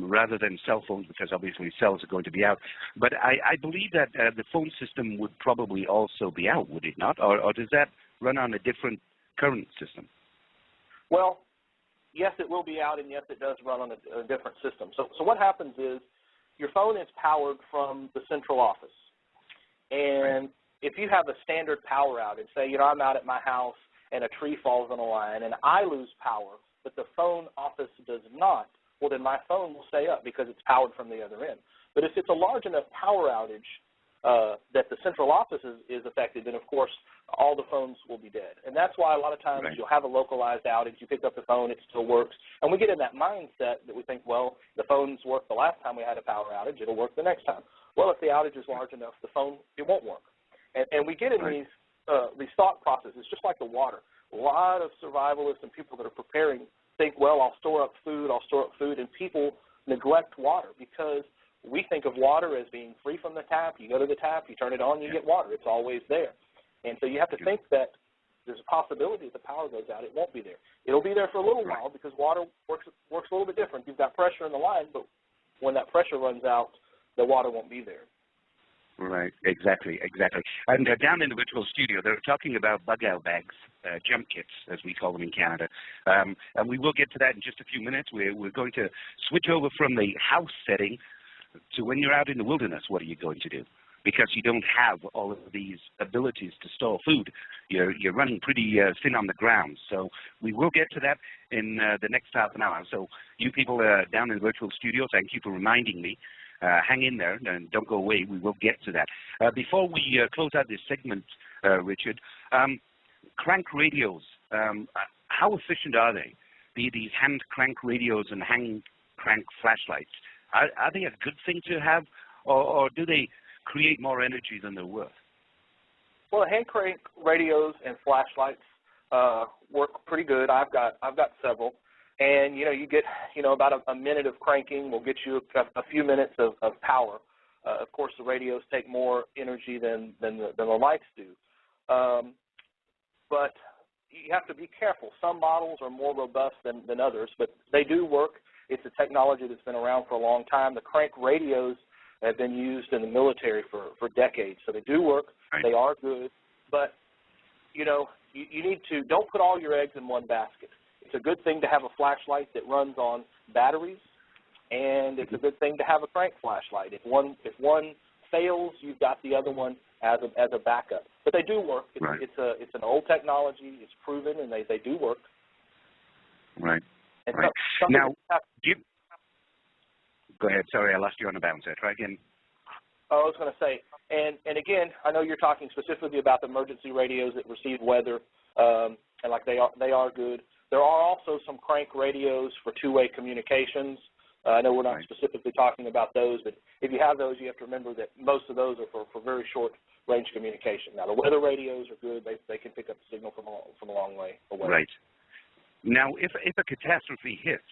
rather than cell phones, because obviously cells are going to be out. But I believe that the phone system would probably also be out, would it not? Or does that run on a different current system? Well, yes, it will be out, and yes, it does run on a different system. So what happens is, your phone is powered from the central office. And if you have a standard power outage, say, you know, I'm out at my house and a tree falls on a line and I lose power, but the phone office does not, well, then my phone will stay up because it's powered from the other end. But if it's a large enough power outage that the central office is affected, then, of course, all the phones will be dead. And that's why a lot of times you'll have a localized outage. You pick up the phone, it still works. And we get in that mindset that we think, well, the phones worked the last time we had a power outage, it'll work the next time. Well, if the outage is large enough, the phone, it won't work. And we get in these thought processes, just like the water. A lot of survivalists and people that are preparing think, well, I'll store up food, and people neglect water because we think of water as being free from the tap. You go to the tap, you turn it on, you get water. It's always there. And so you have to think that there's a possibility if the power goes out, it won't be there. It'll be there for a little while because water works a little bit different. You've got pressure in the line, but when that pressure runs out, the water won't be there. Right, exactly. And down in the virtual studio, they're talking about bug-out bags, jump kits, as we call them in Canada. And we will get to that in just a few minutes. We're going to switch over from the house setting to when you're out in the wilderness, what are you going to do? Because you don't have all of these abilities to store food. You're running pretty thin on the ground. So we will get to that in the next half an hour. So you people down in the virtual studio, thank you for reminding me. Hang in there and don't go away. We will get to that. Before we close out this segment, Richard, crank radios, how efficient are they? These hand crank radios and hand crank flashlights, are they a good thing to have, or do they create more energy than they're worth? Well, hand crank radios and flashlights work pretty good. I've got several. And, you get, about a minute of cranking will get you a few minutes of power. Of course, the radios take more energy than the lights do. But you have to be careful. Some models are more robust than others, but they do work. It's a technology that's been around for a long time. The crank radios have been used in the military for decades, so they do work. Right. They are good. but, you know, you need to, don't put all your eggs in one basket. It's a good thing to have a flashlight that runs on batteries, and it's a good thing to have a crank flashlight. If one fails, you've got the other one as a backup. But they do work. It's an old technology. It's proven, and they do work. Right. And right. Now, go ahead. Sorry, I lost you on the bounce there. Try again. I was going to say, and again, I know you're talking specifically about the emergency radios that receive weather, and like they are good. There are also some crank radios for two-way communications. I know we're not specifically talking about those, but if you have those, you have to remember that most of those are for very short-range communication. Now, the weather radios are good. They can pick up the signal from a long way away. Right. Now, if a catastrophe hits,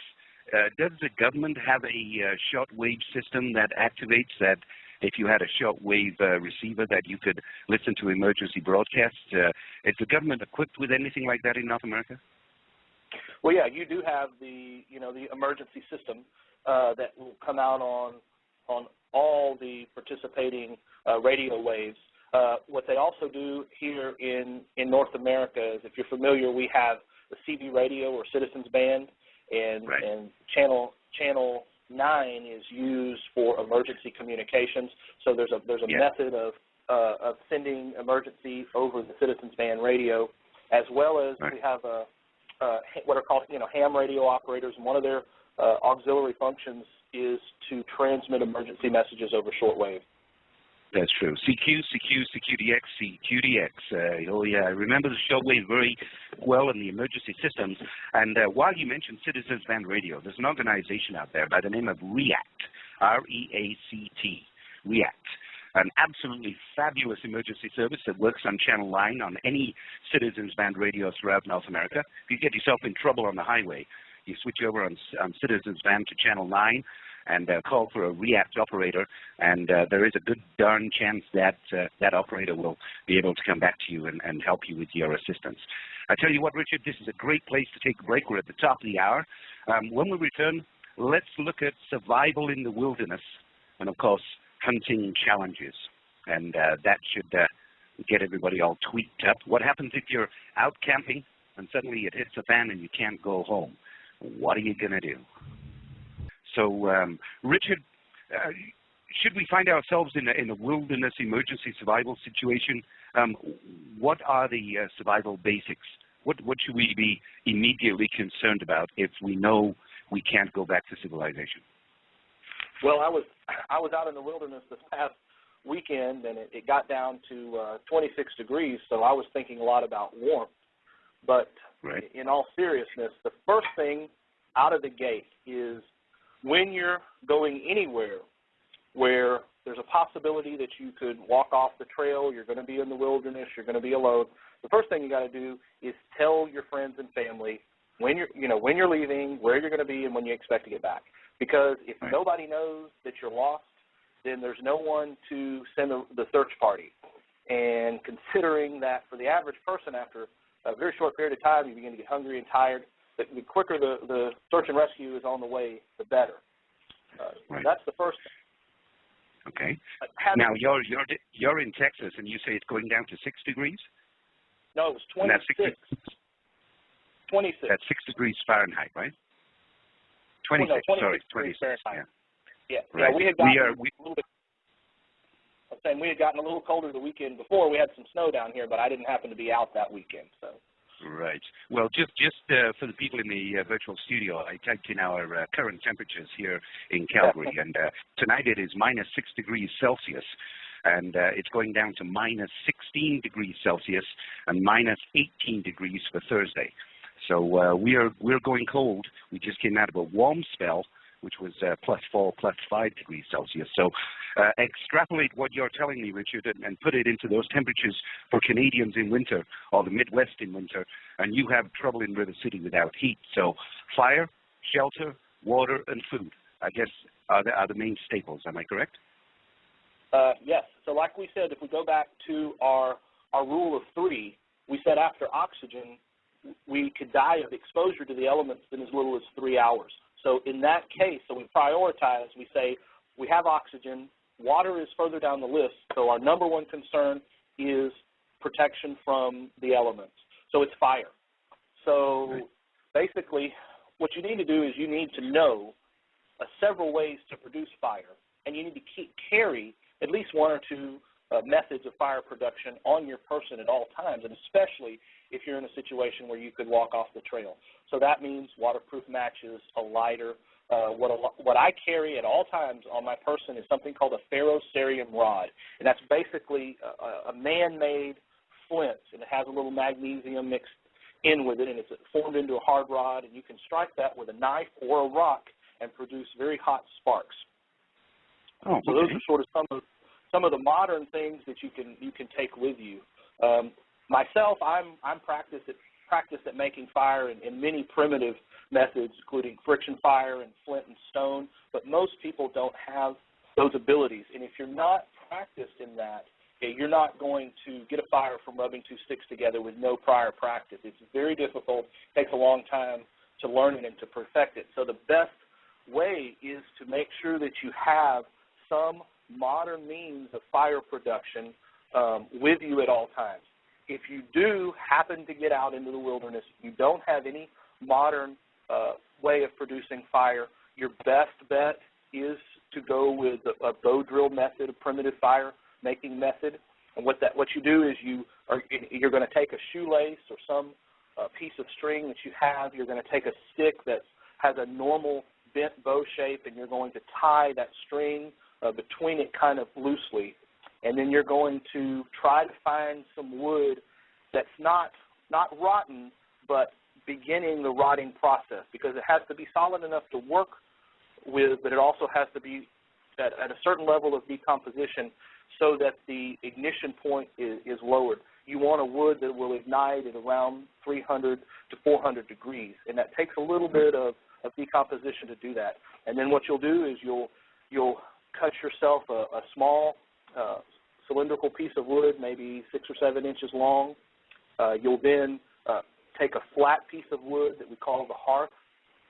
does the government have a shortwave system that activates that? If you had a shortwave receiver that you could listen to emergency broadcasts, is the government equipped with anything like that in North America? Well, yeah, you do have the emergency system that will come out on all the participating radio waves. What they also do here in North America is, if you're familiar, we have the CB radio or Citizens Band, and channel 9 is used for emergency communications. So there's a method of sending emergency over the Citizens Band radio, as well as we have what are called ham radio operators, and one of their auxiliary functions is to transmit emergency messages over shortwave. That's true. CQ, CQDX, CQDX. Oh, yeah, I remember the shortwave very well in the emergency systems. And while you mentioned Citizens Band Radio, there's an organization out there by the name of REACT, R-E-A-C-T, REACT, an absolutely fabulous emergency service that works on Channel 9 on any Citizens Band radio throughout North America. If you get yourself in trouble on the highway, you switch over on Citizens Band to Channel 9, and call for a REACT operator, and there is a good darn chance that that operator will be able to come back to you and help you with your assistance. I tell you what, Richard, this is a great place to take a break. We're at the top of the hour. When we return, let's look at survival in the wilderness and, of course, hunting challenges. And that should get everybody all tweaked up. What happens if you're out camping and suddenly it hits a fan and you can't go home? What are you going to do? So, Richard, should we find ourselves in a wilderness emergency survival situation, what are the survival basics? What should we be immediately concerned about if we know we can't go back to civilization? Well, I was out in the wilderness this past weekend, and it got down to 26 degrees, so I was thinking a lot about warmth. But in all seriousness, the first thing out of the gate is, when you're going anywhere where there's a possibility that you could walk off the trail, you're going to be in the wilderness, you're going to be alone, the first thing you got to do is tell your friends and family when you're leaving, where you're going to be, and when you expect to get back. Because if nobody knows that you're lost, then there's no one to send the search party. And considering that for the average person, after a very short period of time, you begin to get hungry and tired, the quicker the search and rescue is on the way, the better. That's the first thing. Okay. Now, you're in Texas, and you say it's going down to 6 degrees? No, it was 26. 26. That's 6 degrees Fahrenheit, right? 26, no, 26 sorry, 26. 26. Fahrenheit. Yeah. Right. Yeah, we had gotten a little bit. I'm saying we had gotten a little colder the weekend before. We had some snow down here, but I didn't happen to be out that weekend, so. Right. Well, just for the people in the virtual studio, I typed in our current temperatures here in Calgary, and tonight it is minus 6 degrees Celsius, and it's going down to minus 16 degrees Celsius and minus 18 degrees for Thursday. So we're going cold. We just came out of a warm spell, which was plus 4, plus 5 degrees Celsius. So extrapolate what you're telling me, Richard, and put it into those temperatures for Canadians in winter or the Midwest in winter, and you have trouble in River City without heat. So fire, shelter, water, and food, I guess, are the main staples. Am I correct? Yes. So like we said, if we go back to our rule of 3, we said after oxygen, we could die of exposure to the elements in as little as 3 hours. So in that case, so we prioritize, we say we have oxygen, water is further down the list, so our number one concern is protection from the elements. So it's fire. So basically, what you need to do is you need to know several ways to produce fire, and you need to carry at least one or two methods of fire production on your person at all times, and especially if you're in a situation where you could walk off the trail. So that means waterproof matches, a lighter. What I carry at all times on my person is something called a ferrocerium rod, and that's basically a man-made flint, and it has a little magnesium mixed in with it, and it's formed into a hard rod, and you can strike that with a knife or a rock and produce very hot sparks. Oh, okay. So those are sort of some of the modern things that you can take with you. Myself, I'm practiced at making fire in many primitive methods, including friction fire and flint and stone, but most people don't have those abilities. And if you're not practiced in that, you're not going to get a fire from rubbing two sticks together with no prior practice. It's very difficult. It takes a long time to learn it and to perfect it. So the best way is to make sure that you have some modern means of fire production with you at all times. If you do happen to get out into the wilderness, you don't have any modern way of producing fire, your best bet is to go with a bow drill method, a primitive fire making method. And what you do is you're going to take a shoelace or some piece of string that you have. You're going to take a stick that has a normal bent bow shape, and you're going to tie that string between it kind of loosely. And then you're going to try to find some wood that's not rotten, but beginning the rotting process, because it has to be solid enough to work with, but it also has to be at a certain level of decomposition so that the ignition point is lowered. You want a wood that will ignite at around 300 to 400 degrees, and that takes a little bit of decomposition to do that. And then what you'll do is you'll cut yourself a small cylindrical piece of wood, maybe 6 or 7 inches long. You'll then take a flat piece of wood that we call the hearth,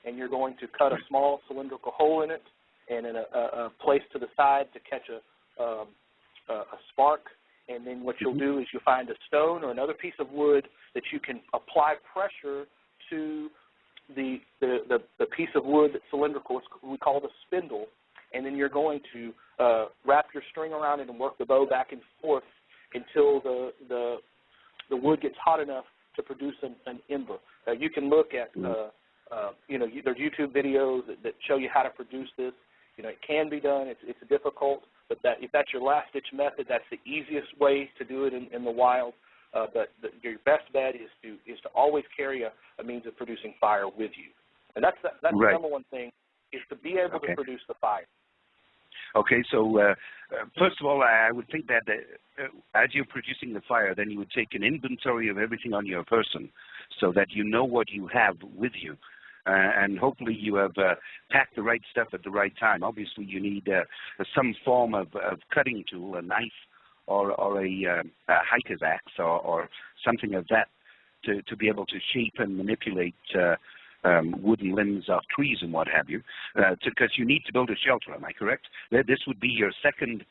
and you're going to cut a small cylindrical hole in it and in a place to the side to catch a spark. And then what you'll do is you'll find a stone or another piece of wood that you can apply pressure to the piece of wood that's cylindrical. We call the spindle. And then you're going to wrap your string around it and work the bow back and forth until the wood gets hot enough to produce an ember. You can look at, there's YouTube videos that show you how to produce this. It can be done. It's difficult, but if that's your last-ditch method, that's the easiest way to do it in the wild. But your best bet is to always carry a means of producing fire with you. And that's right. The number one thing, is to be able to produce the fire. Okay, so first of all, I would think that as you're producing the fire, then you would take an inventory of everything on your person so that you know what you have with you. And hopefully you have packed the right stuff at the right time. Obviously, you need some form of cutting tool, a knife or a hiker's axe or something of that to be able to shape and manipulate wooden limbs of trees and what have you, because you need to build a shelter. Am I correct? This would be your second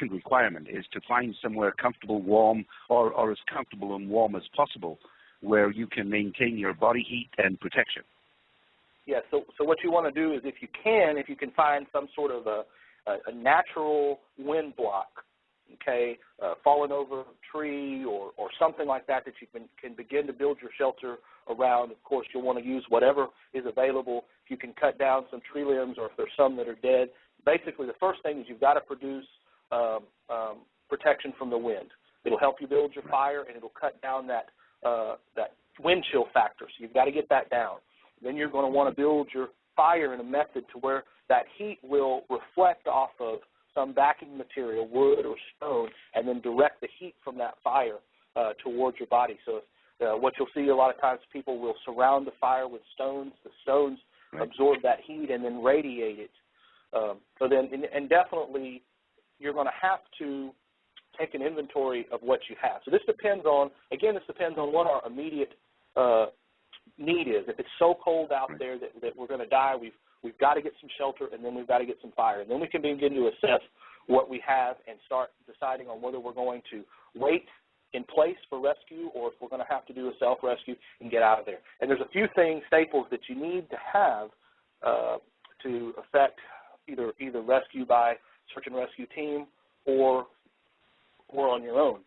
requirement, is to find somewhere comfortable, warm, or as comfortable and warm as possible, where you can maintain your body heat and protection. Yeah. So what you want to do is, if you can find some sort of a natural wind block, okay, fallen over tree or something like that you can begin to build your shelter around. Of course, you'll want to use whatever is available. If you can cut down some tree limbs, or if there's some that are dead. Basically, the first thing is you've got to produce protection from the wind. It'll help you build your fire, and it'll cut down that wind chill factor. So you've got to get that down. Then you're going to want to build your fire in a method to where that heat will reflect off of some backing material, wood or stone, and then direct the heat from that fire towards your body. So what you'll see a lot of times, people will surround the fire with stones. The stones absorb that heat and then radiate it. And definitely you're going to have to take an inventory of what you have. So this depends on what our immediate need is. If it's so cold out there that we're going to die, We've got to get some shelter, and then we've got to get some fire. And then we can begin to assess what we have and start deciding on whether we're going to wait in place for rescue or if we're going to have to do a self-rescue and get out of there. And there's a few things, staples, that you need to have to affect either rescue by search and rescue team or on your own.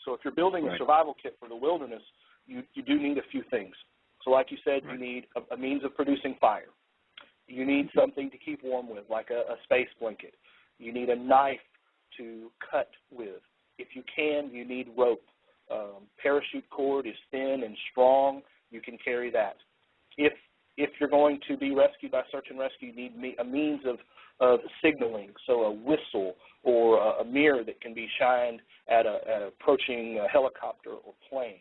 So if you're building a survival kit for the wilderness, you do need a few things. So like you said, you need a means of producing fire. You need something to keep warm with, like a space blanket. You need a knife to cut with. If you can, you need rope. Parachute cord is thin and strong. You can carry that. If you're going to be rescued by search and rescue, you need a means of signaling, so a whistle or a mirror that can be shined at an approaching helicopter or plane.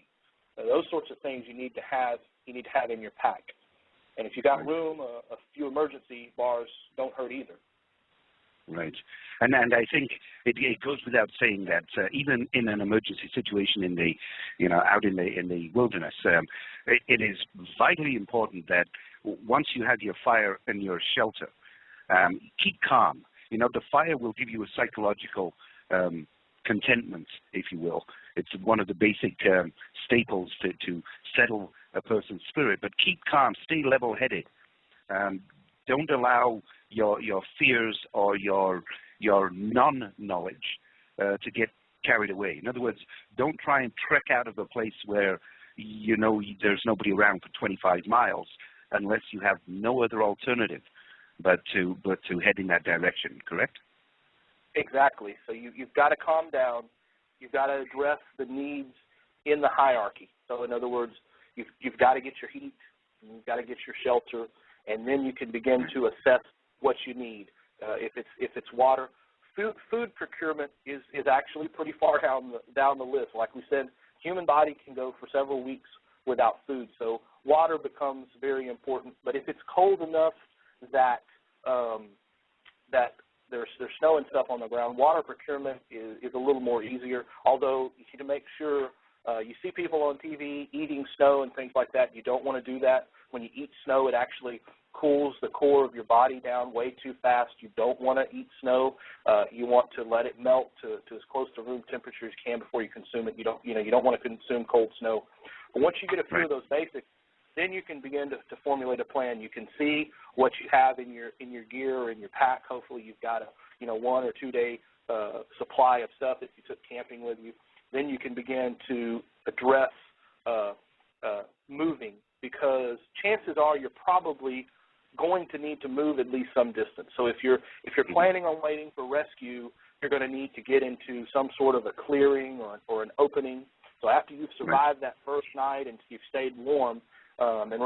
Those sorts of things you need to have in your pack. And if you got room, a few emergency bars don't hurt either. Right, and I think it goes without saying that even in an emergency situation out in the wilderness, it is vitally important that once you have your fire and your shelter, keep calm. The fire will give you a psychological contentment, if you will. It's one of the basic staples to settle a person's spirit. But keep calm, stay level-headed. Don't allow your fears or your non-knowledge to get carried away. In other words, don't try and trek out of a place where there's nobody around for 25 miles unless you have no other alternative but to head in that direction, correct? Exactly. So you've got to calm down. You've got to address the needs in the hierarchy. So in other words, you've got to get your heat, you've got to get your shelter, and then you can begin to assess what you need. If it's water, food procurement is actually pretty far down the list. Like we said, human body can go for several weeks without food, so water becomes very important. But if it's cold enough that there's snow and stuff on the ground, water procurement is a little more easier, although you need to make sure you see people on TV eating snow and things like that. You don't want to do that. When you eat snow, it actually cools the core of your body down way too fast. You don't want to eat snow. You want to let it melt to as close to room temperature as you can before you consume it. You don't want to consume cold snow. But once you get a few of those basics, then you can begin to formulate a plan. You can see what you have in your gear or in your pack. Hopefully you've got a 1 or 2 day supply of stuff that you took camping with you. Then you can begin to address moving, because chances are you're probably going to need to move at least some distance. So if you're planning on waiting for rescue, you're going to need to get into some sort of a clearing or an opening. So after you've survived that first night and you've stayed warm, and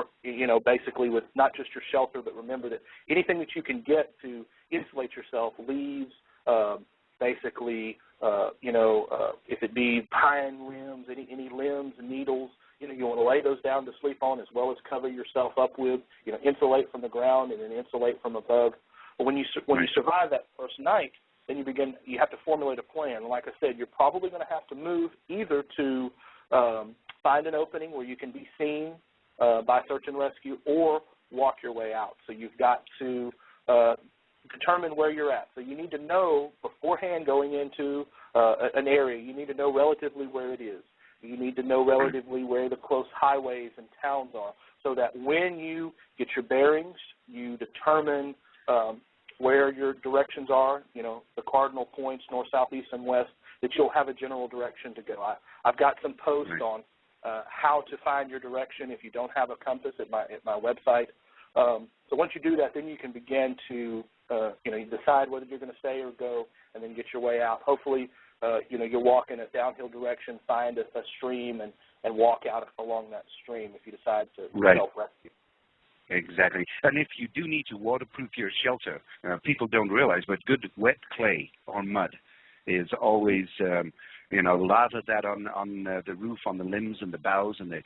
basically with not just your shelter, but remember that anything that you can get to insulate yourself, leaves, if it be pine limbs, any limbs and needles, you want to lay those down to sleep on, as well as cover yourself up with, insulate from the ground and then insulate from a bug. But when you survive that first night, then you have to formulate a plan. Like I said, you're probably going to have to move either to find an opening where you can be seen by search and rescue, or walk your way out. So you've got to determine where you're at. So you need to know beforehand going into an area, you need to know relatively where it is. You need to know relatively where the close highways and towns are, so that when you get your bearings, you determine where your directions are, the cardinal points, north, south, east, and west, that you'll have a general direction to go. I've got some posts on how to find your direction if you don't have a compass at my website. So once you do that, then you can begin to you decide whether you're going to stay or go, and then get your way out. Hopefully, you'll walk in a downhill direction, find a stream, and walk out along that stream if you decide to self-rescue. Exactly. And if you do need to waterproof your shelter, people don't realize, but good wet clay or mud is always lather that on the roof, on the limbs and the boughs and the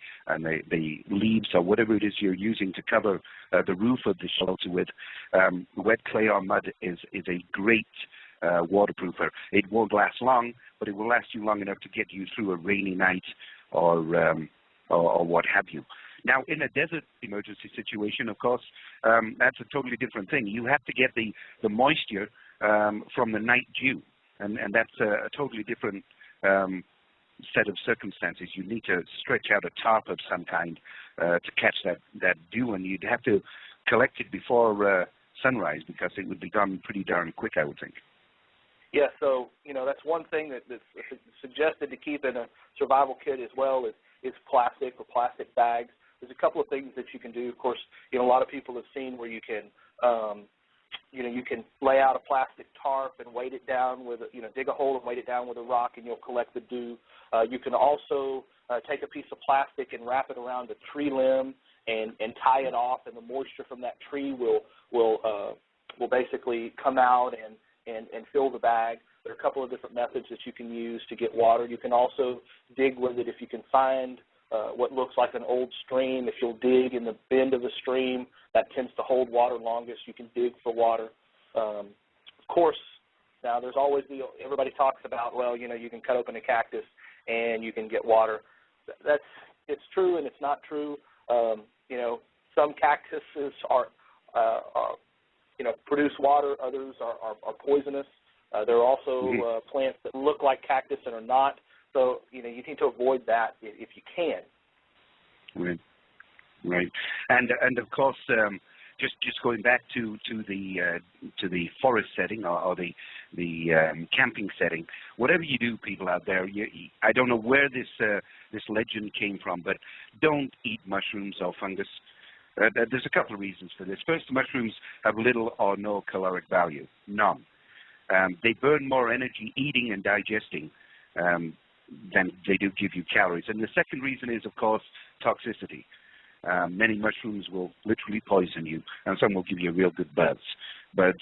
leaves or whatever it is you're using to cover the roof of the shelter with. Wet clay or mud is a great waterproofer. It won't last long, but it will last you long enough to get you through a rainy night or what have you. Now, in a desert emergency situation, of course, that's a totally different thing. You have to get the moisture from the night dew, and that's a totally different set of circumstances. You need to stretch out a tarp of some kind to catch that dew, and you'd have to collect it before sunrise because it would be done pretty darn quick, I would think. Yeah, so, that's one thing that's suggested to keep in a survival kit as well is plastic or plastic bags. There's a couple of things that you can do. Of course, a lot of people have seen where you can, you can lay out a plastic tarp and weight it down with, dig a hole and weight it down with a rock, and you'll collect the dew. You can also take a piece of plastic and wrap it around a tree limb and tie it off, and the moisture from that tree will basically come out and fill the bag. There are a couple of different methods that you can use to get water. You can also dig with it if you can find what looks like an old stream. If you'll dig in the bend of the stream, that tends to hold water longest. You can dig for water. Of course, now there's always everybody talks about, well, you can cut open a cactus and you can get water. It's true and it's not true. Some cactuses are produce water. Others are poisonous. There are also plants that look like cactus and are not. So you need to avoid that if you can. Right. And of course, just going back to the forest setting or the camping setting. Whatever you do, people out there, I don't know where this legend came from, but don't eat mushrooms or fungus. There's a couple of reasons for this. First, mushrooms have little or no caloric value, none. They burn more energy eating and digesting than they do give you calories. And the second reason is, of course, toxicity. Many mushrooms will literally poison you, and some will give you a real good buzz. But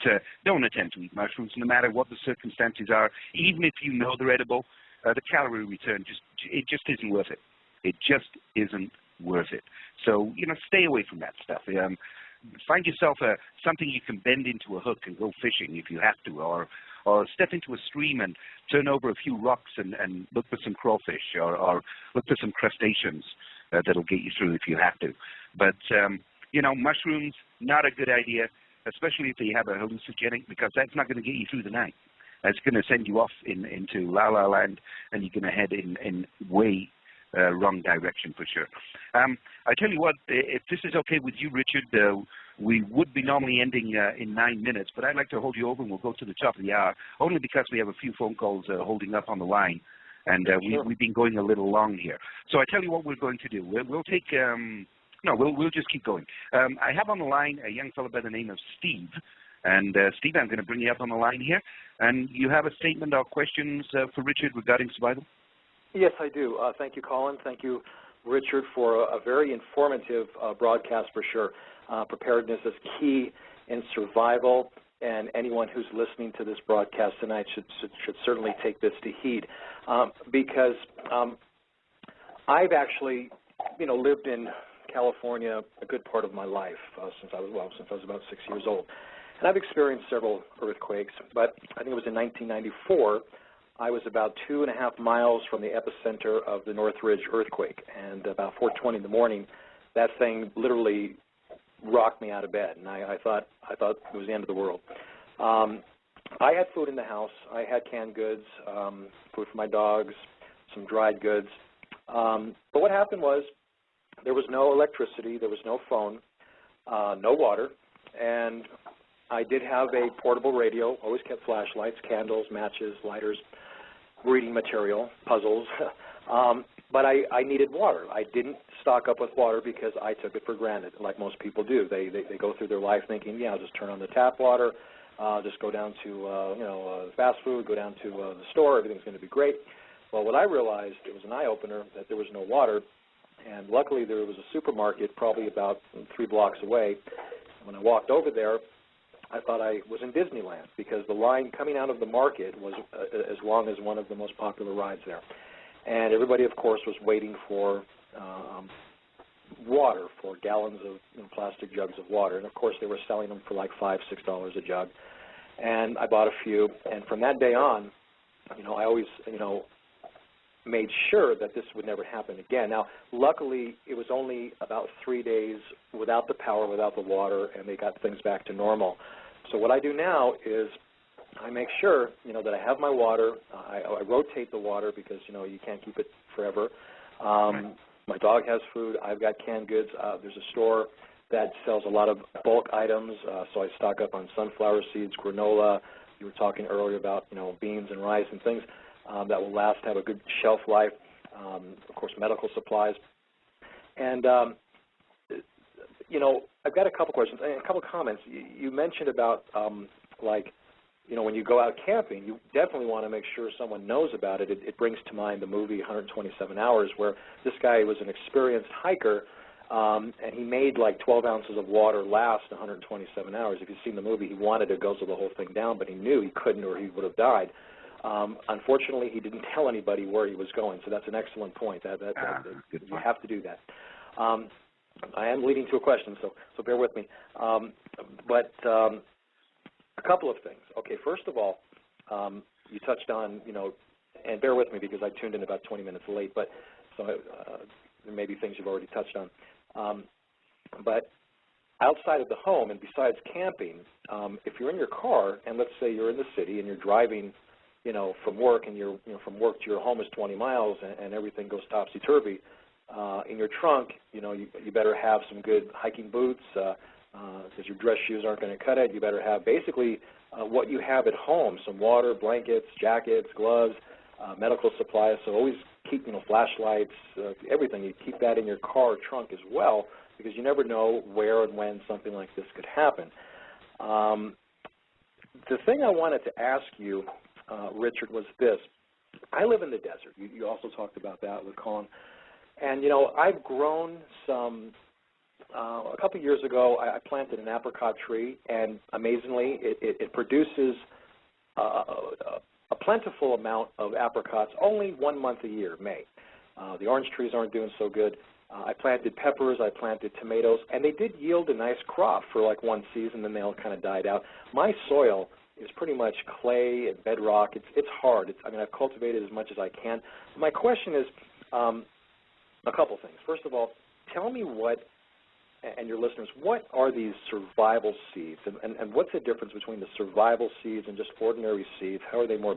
don't attempt to eat mushrooms, no matter what the circumstances are. Even if you know they're edible, the calorie return it just isn't worth it. It just isn't worth it. So, stay away from that stuff. Find yourself something you can bend into a hook and go fishing if you have to, or step into a stream and turn over a few rocks and look for some crawfish, or look for some crustaceans that'll get you through if you have to. But, mushrooms, not a good idea, especially if they have a hallucinogenic, because that's not going to get you through the night. That's going to send you off into la-la land, and you're going to head in way wrong direction for sure. I tell you what, if this is okay with you, Richard, we would be normally ending in 9 minutes, but I'd like to hold you over and we'll go to the top of the hour, only because we have a few phone calls holding up on the line, and we've been going a little long here. So I tell you what we're going to do. We'll take, we'll just keep going. I have on the line a young fellow by the name of Steve, and Steve, I'm going to bring you up on the line here, and you have a statement or questions for Richard regarding survival? Yes, I do. Thank you, Colin. Thank you, Richard, for a very informative broadcast for sure. Preparedness is key in survival, and anyone who's listening to this broadcast tonight should certainly take this to heed, because I've actually, lived in California a good part of my life since I was about 6 years old, and I've experienced several earthquakes. But I think it was in 1994. I was about 2.5 miles from the epicenter of the Northridge earthquake, and about 4:20 in the morning, that thing literally rocked me out of bed, and I thought it was the end of the world. I had food in the house. I had canned goods, food for my dogs, some dried goods. But what happened was there was no electricity, there was no phone, no water, and I did have a portable radio, always kept flashlights, candles, matches, lighters, reading material, puzzles, but I needed water. I didn't stock up with water because I took it for granted, like most people do. They go through their life thinking, yeah, I'll just turn on the tap water, just go down to fast food, go down to the store, everything's going to be great. Well, what I realized, it was an eye-opener, that there was no water, and luckily there was a supermarket probably about 3 blocks away. When I walked over there, I thought I was in Disneyland, because the line coming out of the market was as long as one of the most popular rides there. And everybody, of course, was waiting for water, for gallons of plastic jugs of water. And, of course, they were selling them for like $5, $6 a jug. And I bought a few. And from that day on, I always, made sure that this would never happen again. Now, luckily, it was only about 3 days without the power, without the water, and they got things back to normal. So what I do now is I make sure, that I have my water. I rotate the water because, you can't keep it forever. My dog has food. I've got canned goods. There's a store that sells a lot of bulk items, so I stock up on sunflower seeds, granola. You were talking earlier about, beans and rice and things that will last, have a good shelf life. Of course, medical supplies. And, I've got a couple questions and a couple comments. You mentioned about, when you go out camping, you definitely want to make sure someone knows about it. It brings to mind the movie 127 Hours, where this guy was an experienced hiker, and he made like 12 ounces of water last 127 hours. If you've seen the movie, he wanted to guzzle the whole thing down, but he knew he couldn't or he would have died. Unfortunately, he didn't tell anybody where he was going, so that's an excellent point. You have to do that. I am leading to a question, so bear with me. A couple of things. Okay, first of all, you touched on, and bear with me because I tuned in about 20 minutes late, but so there may be things you've already touched on. But outside of the home and besides camping, if you're in your car and let's say you're in the city and you're driving, from work and from work to your home is 20 miles and everything goes topsy-turvy, in your trunk, you better have some good hiking boots because your dress shoes aren't going to cut it. You better have basically what you have at home, some water, blankets, jackets, gloves, medical supplies. So always keep, flashlights, everything. You keep that in your car trunk as well because you never know where and when something like this could happen. The thing I wanted to ask you, Richard, was this. I live in the desert. You also talked about that with Colin. And, I've grown some, a couple of years ago, I planted an apricot tree, and amazingly, it produces a plentiful amount of apricots only 1 month a year, May. The orange trees aren't doing so good. I planted peppers, I planted tomatoes, and they did yield a nice crop for like one season, then they all kind of died out. My soil is pretty much clay and bedrock. It's hard. I've cultivated as much as I can. My question is a couple things. First of all, tell me what, and your listeners, what are these survival seeds, and what's the difference between the survival seeds and just ordinary seeds? How are they more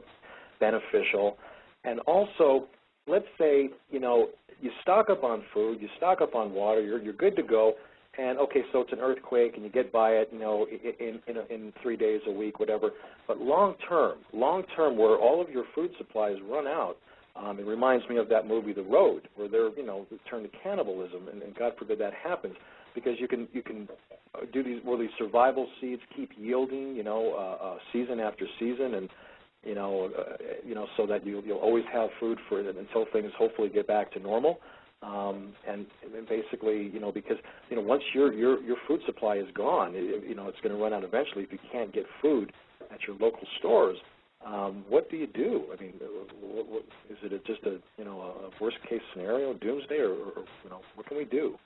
beneficial? And also, let's say, you stock up on food, you stock up on water, you're good to go, and okay, so it's an earthquake and you get by it, in 3 days, a week, whatever. But long term, where all of your food supplies run out, it reminds me of that movie, The Road, where they turn to cannibalism, and God forbid that happens, because you can do these survival seeds keep yielding, season after season, and so that you'll always have food for it until things hopefully get back to normal. And basically, because once your food supply is gone, it's going to run out eventually if you can't get food at your local stores. What do you do? What, is it just a worst case scenario, doomsday, or what can we do?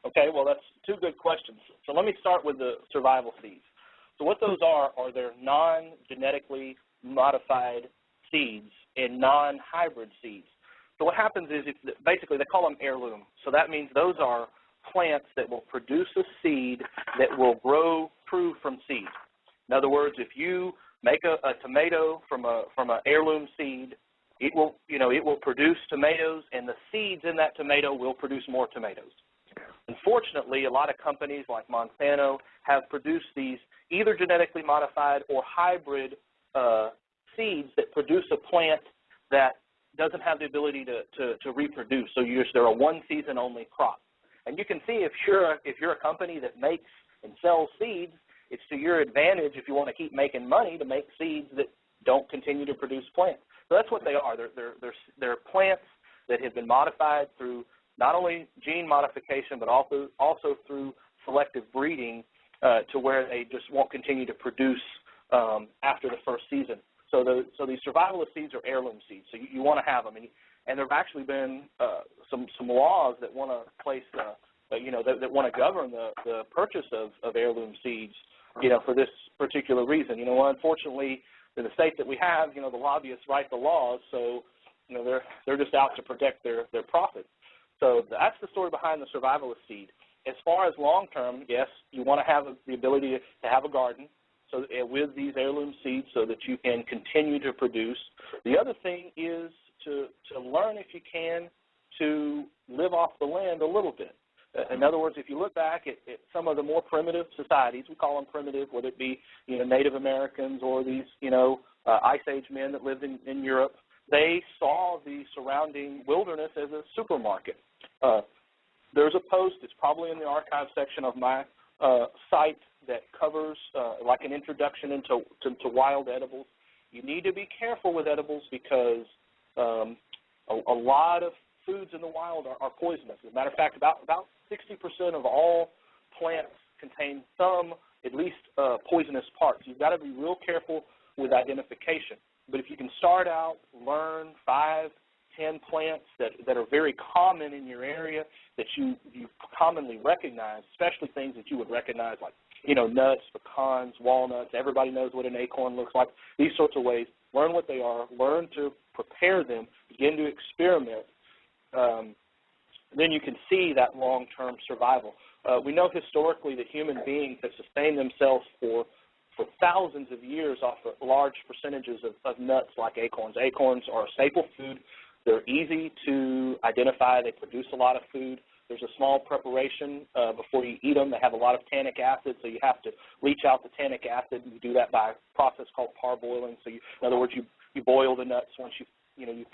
Okay, well, that's two good questions. So let me start with the survival seeds. So what those are they're non-genetically modified seeds and non-hybrid seeds. So what happens is, basically, they call them heirloom. So that means those are plants that will produce a seed that will grow true from seed. In other words, if you make a tomato from an heirloom seed, it will produce tomatoes, and the seeds in that tomato will produce more tomatoes. Unfortunately, a lot of companies like Monsanto have produced these either genetically modified or hybrid seeds that produce a plant that doesn't have the ability to reproduce. So they're a one-season only crop. And you can see if you're a company that makes and sells seeds, it's to your advantage if you want to keep making money to make seeds that don't continue to produce plants. So that's what they are. They're plants that have been modified through not only gene modification, but also through selective breeding to where they just won't continue to produce after the first season. So these survivalist seeds are heirloom seeds. So you want to have them, and there have actually been some laws that want to place that want to govern the purchase of heirloom seeds, for this particular reason. Unfortunately, in the state that we have, the lobbyists write the laws, so You know, they're just out to protect their profits. So that's the story behind the survivalist seed. As far as long term, yes, you want to have the ability to have a garden, so with these heirloom seeds, so that you can continue to produce. The other thing is to learn, if you can, to live off the land a little bit. In other words, if you look back at some of the more primitive societies, we call them primitive, whether it be, you know, Native Americans or these, you know, Ice Age men that lived in Europe, they saw the surrounding wilderness as a supermarket. There's a post, it's probably in the archive section of my site, that covers like an introduction into wild edibles. You need to be careful with edibles because a lot of foods in the wild are poisonous. As a matter of fact, about 60% of all plants contain some, at least, poisonous parts. You've got to be real careful with identification. But if you can start out, learn 5, 10 plants that are very common in your area that you commonly recognize, especially things that you would recognize, like, you know, nuts, pecans, walnuts. Everybody knows what an acorn looks like. These sorts of ways. Learn what they are. Learn to prepare them. Begin to experiment. Then you can see that long-term survival. We know historically that human beings have sustained themselves for thousands of years off of large percentages of nuts like acorns. Acorns are a staple food. They're easy to identify. They produce a lot of food. There's a small preparation before you eat them. They have a lot of tannic acid, so you have to leach out the tannic acid. You do that by a process called parboiling. So, in other words, you boil the nuts once you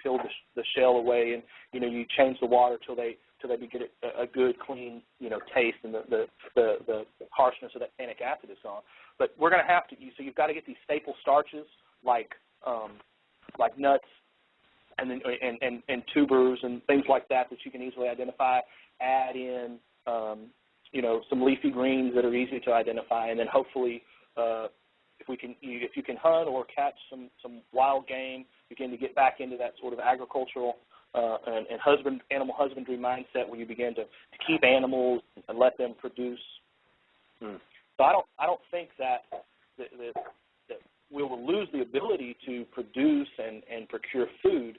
peel the shell away, and you change the water till they get a good, clean, taste, and the harshness of that tannic acid is gone. But we're going to have to. So you've got to get these staple starches like nuts, and tubers and things like that you can easily identify. Add in some leafy greens that are easy to identify, and then hopefully if you can hunt or catch some wild game, begin to get back into that sort of agricultural and animal husbandry mindset where you begin to keep animals and let them produce. So I don't think that we will lose the ability to produce and procure food.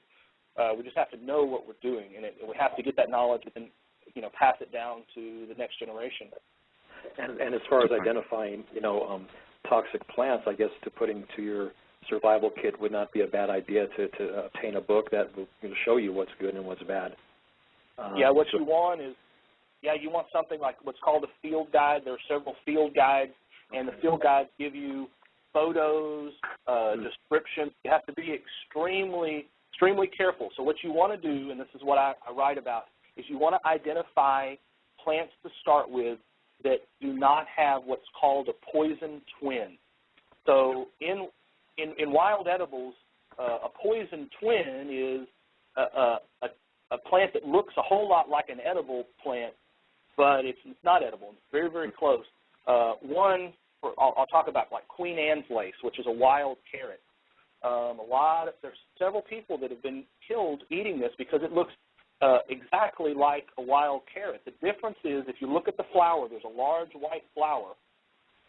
We just have to know what we're doing, and we have to get that knowledge and pass it down to the next generation. And as far as identifying, toxic plants, I guess to put into your survival kit would not be a bad idea to obtain a book that will show you what's good and what's bad. What you want is, you want something like what's called a field guide. There are several field guides, and the field guides give you photos, descriptions. You have to be extremely careful. So what you want to do, and this is what I write about, is you want to identify plants to start with that do not have what's called a poison twin. So in wild edibles, a poison twin is a plant that looks a whole lot like an edible plant, but it's not edible. It's very, very close. I'll talk about like Queen Anne's lace, which is a wild carrot. There's several people that have been killed eating this because it looks exactly like a wild carrot. The difference is if you look at the flower, there's a large white flower,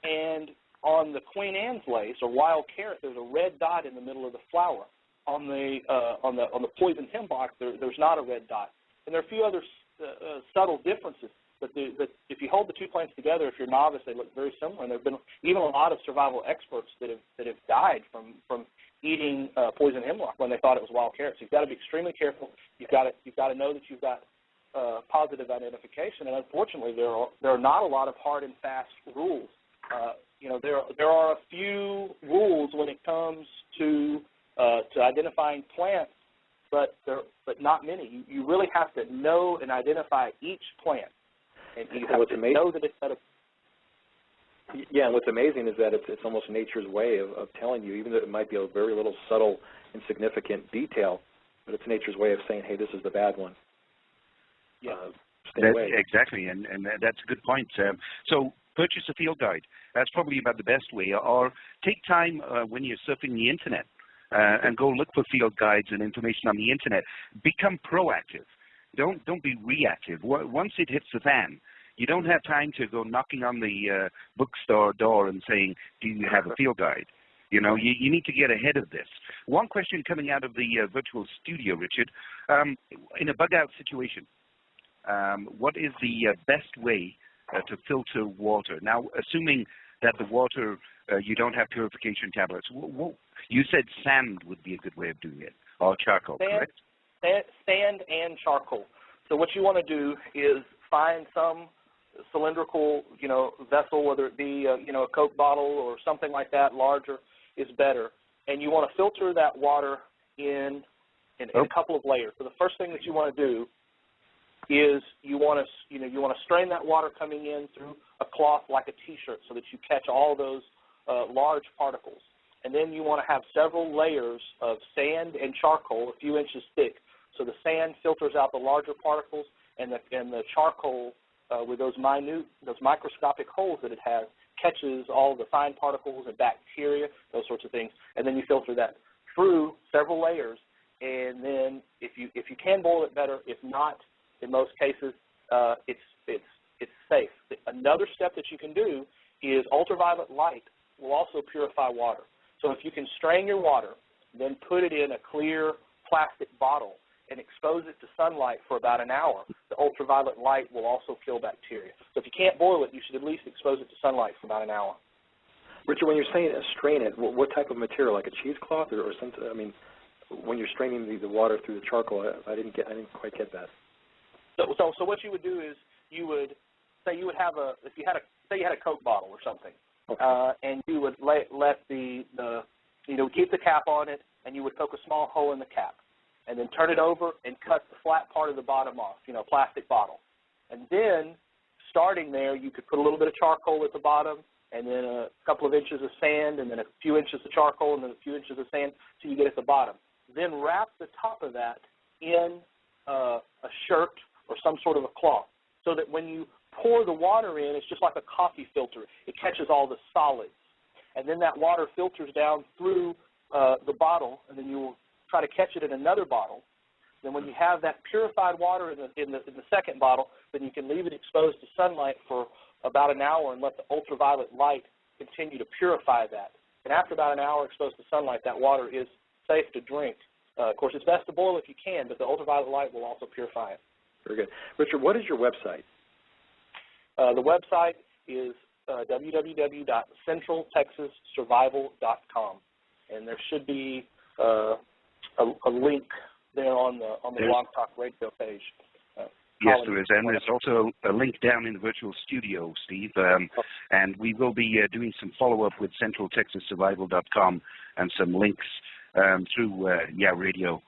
and on the Queen Anne's lace or wild carrot, there's a red dot in the middle of the flower. On the poison hemlock, there's not a red dot, and there are a few other subtle differences. But if you hold the two plants together, if you're novice, they look very similar. And there have been even a lot of survival experts that have died from eating poison hemlock when they thought it was wild carrots. So you've got to be extremely careful. You've got to know that you've got positive identification. And unfortunately, there are not a lot of hard and fast rules. There are a few rules when it comes to identifying plants, but not many. You really have to know and identify each plant. And you have to know that it's edible. Yeah, and what's amazing is that it's almost nature's way of telling you, even though it might be a very little subtle, insignificant detail, but it's nature's way of saying, hey, this is the bad one. Yeah, exactly, and that's a good point. So purchase a field guide. That's probably about the best way. Or take time when you're surfing the Internet and go look for field guides and information on the Internet. Become proactive. Don't be reactive. Once it hits the fan, you don't have time to go knocking on the bookstore door and saying, do you have a field guide? You know, you need to get ahead of this. One question coming out of the virtual studio, Richard, in a bug-out situation, what is the best way to filter water? Now, assuming that the water, you don't have purification tablets, you said sand would be a good way of doing it, or charcoal, correct? Sand and charcoal. So what you want to do is find some cylindrical, vessel, whether it be, a Coke bottle or something like that, larger is better. And you want to filter that water in a couple of layers. So the first thing that you want to do is you want to strain that water coming in through a cloth like a T-shirt so that you catch all those large particles. And then you want to have several layers of sand and charcoal, a few inches thick. So the sand filters out the larger particles, and the charcoal with those microscopic holes that it has catches all the fine particles and bacteria, those sorts of things. And then you filter that through several layers. And then if you can boil it, better. If not, in most cases, it's safe. Another step that you can do is ultraviolet light will also purify water. So if you can strain your water, then put it in a clear plastic bottle and expose it to sunlight for about an hour, the ultraviolet light will also kill bacteria. So if you can't boil it, you should at least expose it to sunlight for about an hour. Richard, when you're saying strain it, what type of material, like a cheesecloth or something? I mean, when you're straining the water through the charcoal, I didn't quite get that. So what you would do is you would say you had a Coke bottle or something, okay. And you would keep the cap on it, and you would poke a small hole in the cap, and then turn it over and cut the flat part of the bottom off, plastic bottle. And then, starting there, you could put a little bit of charcoal at the bottom, and then a couple of inches of sand, and then a few inches of charcoal, and then a few inches of sand till you get at the bottom. Then wrap the top of that in a shirt or some sort of a cloth, so that when you pour the water in, it's just like a coffee filter. It catches all the solids. And then that water filters down through the bottle, and then you will try to catch it in another bottle. Then when you have that purified water in the second bottle, then you can leave it exposed to sunlight for about an hour and let the ultraviolet light continue to purify that. And after about an hour exposed to sunlight, that water is safe to drink. Of course, it's best to boil if you can, but the ultraviolet light will also purify it. Very good. Richard, what is your website? The website is www.centraltexassurvival.com, and there should be a link there on the Blog Talk Radio page. Yes, there is, and there's also a link down in the virtual studio, Steve, and we will be doing some follow-up with centraltexassurvival.com and some links through Radio.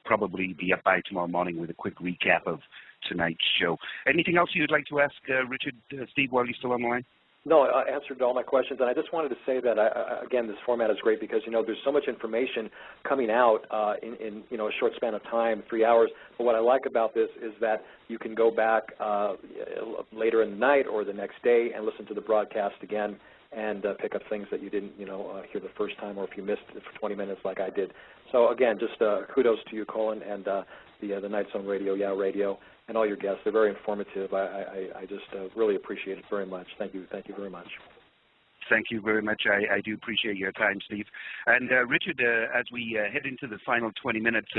Probably be up by tomorrow morning with a quick recap of tonight's show. Anything else you'd like to ask Richard, Steve, while you're still on the line? No, I answered all my questions, and I just wanted to say that, again, this format is great because, there's so much information coming out in a short span of time, 3 hours. But what I like about this is that you can go back later in the night or the next day and listen to the broadcast again and pick up things that you didn't, hear the first time, or if you missed it for 20 minutes like I did. So, again, just kudos to you, Colin, and the Night Zone Radio, Radio, and all your guests. They're very informative. I just really appreciate it very much. Thank you very much. Thank you very much. I do appreciate your time, Steve. And Richard, as we head into the final 20 minutes,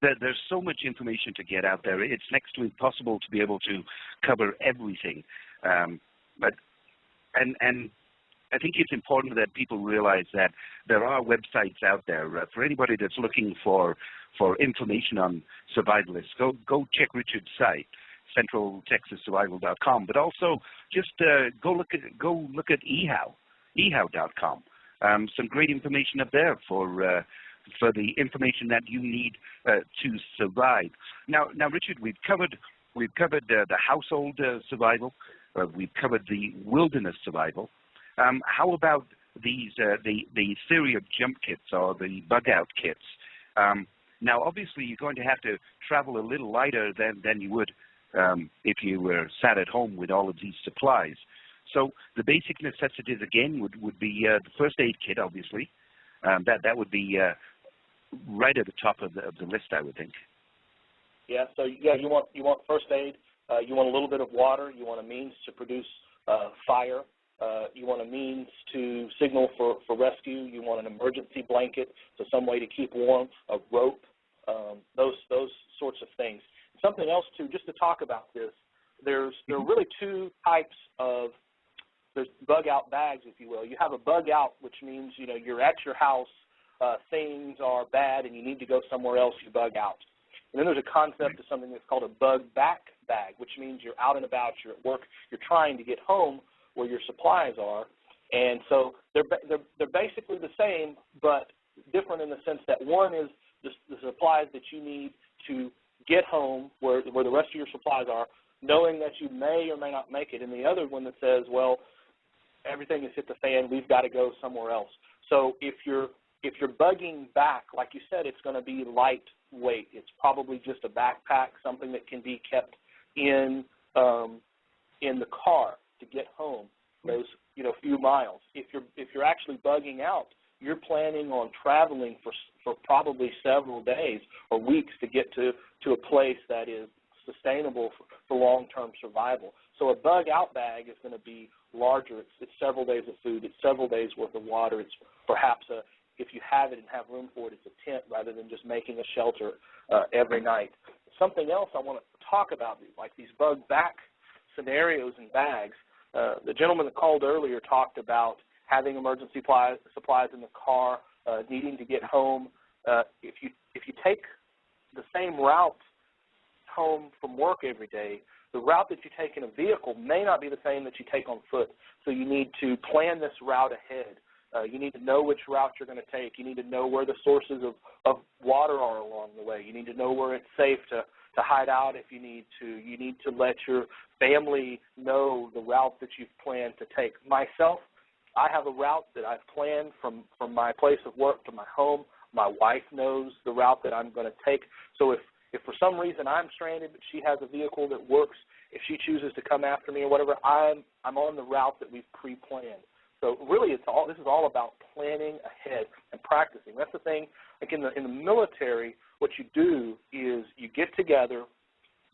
there's so much information to get out there. It's next to impossible to be able to cover everything. But I think it's important that people realize that there are websites out there for anybody that's looking for information on survivalists. Go check Richard's site, centraltexassurvival.com, but also just go look at ehow.com. Some great information up there for the information that you need to survive. Now, Richard, we've covered the household survival. We've covered the wilderness survival. How about these the theory of jump kits or the bug out kits? Now, obviously, you're going to have to travel a little lighter than you would if you were sat at home with all of these supplies. So the basic necessities, again, would be the first aid kit, obviously. That would be right at the top of the list, I would think. Yeah, so, you want first aid. You want a little bit of water. You want a means to produce fire. You want a means to signal for rescue. You want an emergency blanket, so some way to keep warm, a rope, those sorts of things. Something else, too, just to talk about this, there are really two types of, there's bug-out bags, if you will. You have a bug-out, which means, you're at your house, things are bad, and you need to go somewhere else, you bug out. And then there's a concept of something that's called a bug-back bag, which means you're out and about, you're at work, you're trying to get home where your supplies are. And so they're basically the same, but different in the sense that one is the supplies that you need to get home where the rest of your supplies are, knowing that you may or may not make it, and the other one that says, well, everything has hit the fan, we've got to go somewhere else. So if you're bugging back, like you said, it's going to be lightweight. It's probably just a backpack, something that can be kept in the car to get home those few miles. If you're actually bugging out, you're planning on traveling for probably several days or weeks to get to a place that is sustainable for long-term survival. So a bug-out bag is going to be larger. It's several days of food. It's several days' worth of water. It's perhaps, if you have it and have room for it, it's a tent rather than just making a shelter every night. Something else I want to talk about, like these bug-back scenarios and bags. The gentleman that called earlier talked about having emergency supplies in the car, needing to get home. If you take the same route home from work every day, the route that you take in a vehicle may not be the same that you take on foot. So you need to plan this route ahead. You need to know which route you're going to take. You need to know where the sources of water are along the way. You need to know where it's safe to hide out if you need to. You need to let your family know the route that you've planned to take. Myself, I have a route that I've planned from my place of work to my home. My wife knows the route that I'm going to take. So if for some reason I'm stranded, but she has a vehicle that works, if she chooses to come after me or whatever, I'm on the route that we've pre-planned. So really, this is all about planning ahead and practicing. That's the thing. Like in the military, what you do is you get together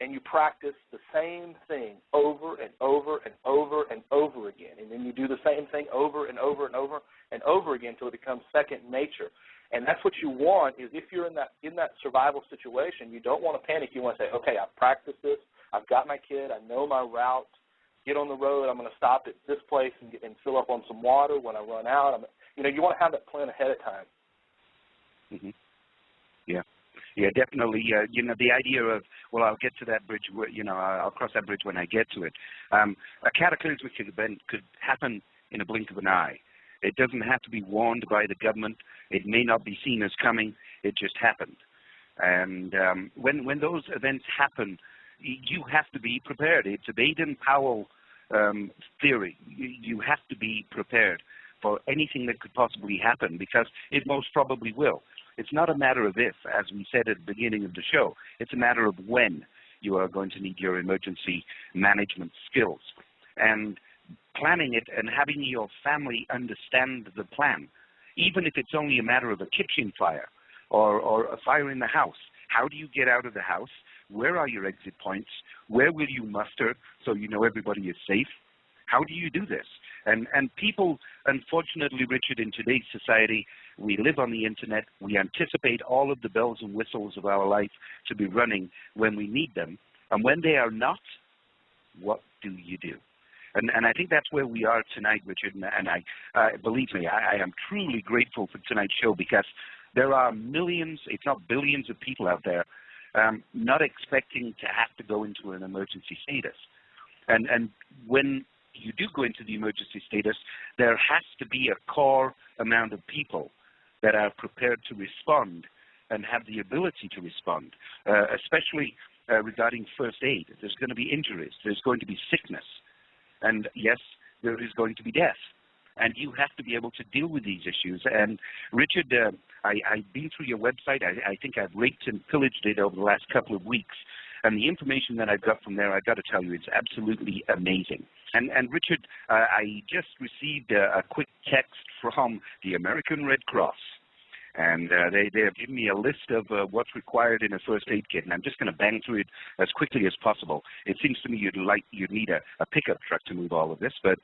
and you practice the same thing over and over and over and over again, and then you do the same thing over and over and over and over again until it becomes second nature. And that's what you want. Is if you're in that survival situation, you don't want to panic. You want to say, okay, I've practiced this. I've got my kid. I know my route. Get on the road. I'm going to stop at this place and fill up on some water when I run out. You want to have that plan ahead of time. Mm-hmm. Yeah, definitely. The idea of, well, I'll get to that bridge. I'll cross that bridge when I get to it. A cataclysmic event could happen in a blink of an eye. It doesn't have to be warned by the government. It may not be seen as coming. It just happened. And when those events happen, you have to be prepared. It's a Baden-Powell theory. You have to be prepared for anything that could possibly happen, because it most probably will. It's not a matter of if, as we said at the beginning of the show. It's a matter of when you are going to need your emergency management skills. And planning it and having your family understand the plan, even if it's only a matter of a kitchen fire or a fire in the house. How do you get out of the house? Where are your exit points? Where will you muster so you know everybody is safe? How do you do this? And people, unfortunately, Richard, in today's society, we live on the Internet. We anticipate all of the bells and whistles of our life to be running when we need them. And when they are not, what do you do? And I think that's where we are tonight, Richard. And I believe me, I am truly grateful for tonight's show, because there are millions, if not billions, of people out there not expecting to have to go into an emergency status. And when you do go into the emergency status, there has to be a core amount of people that are prepared to respond and have the ability to respond, especially regarding first aid. There's going to be injuries. There's going to be sickness. And yes, there is going to be death. And you have to be able to deal with these issues. And Richard, I've been through your website. I think I've raked and pillaged it over the last couple of weeks. And the information that I've got from there, I've got to tell you, it's absolutely amazing. And Richard, I just received a quick text from the American Red Cross. And they have given me a list of what's required in a first aid kit, and I'm just going to bang through it as quickly as possible. It seems to me you'd need a pickup truck to move all of this, but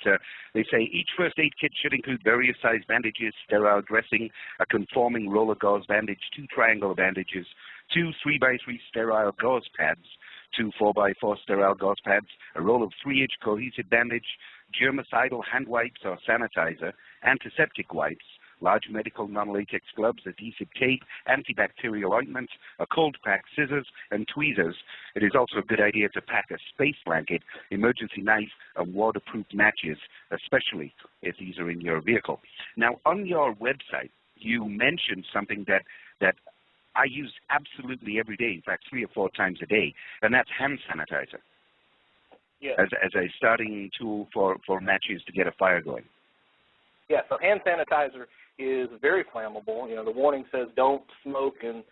they say each first aid kit should include various size bandages, sterile dressing, a conforming roller gauze bandage, 2 triangle bandages, 2 3x3 sterile gauze pads, 2 4x4 sterile gauze pads, a roll of 3-inch cohesive bandage, germicidal hand wipes or sanitizer, antiseptic wipes, large medical non-latex gloves, adhesive tape, antibacterial ointment, a cold pack, scissors, and tweezers. It is also a good idea to pack a space blanket, emergency knife, and waterproof matches, especially if these are in your vehicle. Now, on your website, you mentioned something that I use absolutely every day, in fact, 3 or 4 times a day, and that's hand sanitizer. Yes. As a starting tool for matches to get a fire going. Yeah, so hand sanitizer is very flammable. You know, the warning says don't smoke and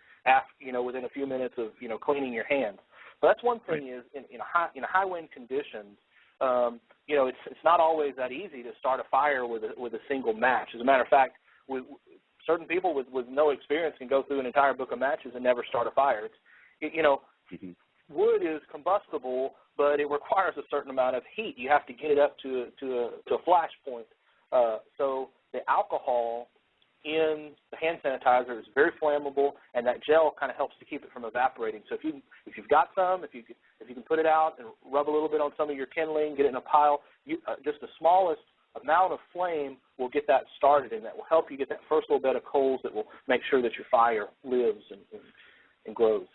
within a few minutes of cleaning your hands. But that's one thing is in high wind conditions, it's not always that easy to start a fire with a single match. As a matter of fact, certain people with no experience can go through an entire book of matches and never start a fire. Wood is combustible, but it requires a certain amount of heat. You have to get it up to a flash point. So the alcohol in the hand sanitizer is very flammable, and that gel kind of helps to keep it from evaporating. So if you've got some, if you can put it out and rub a little bit on some of your kindling, get it in a pile, just the smallest amount of flame will get that started, and that will help you get that first little bit of coals that will make sure that your fire lives and grows.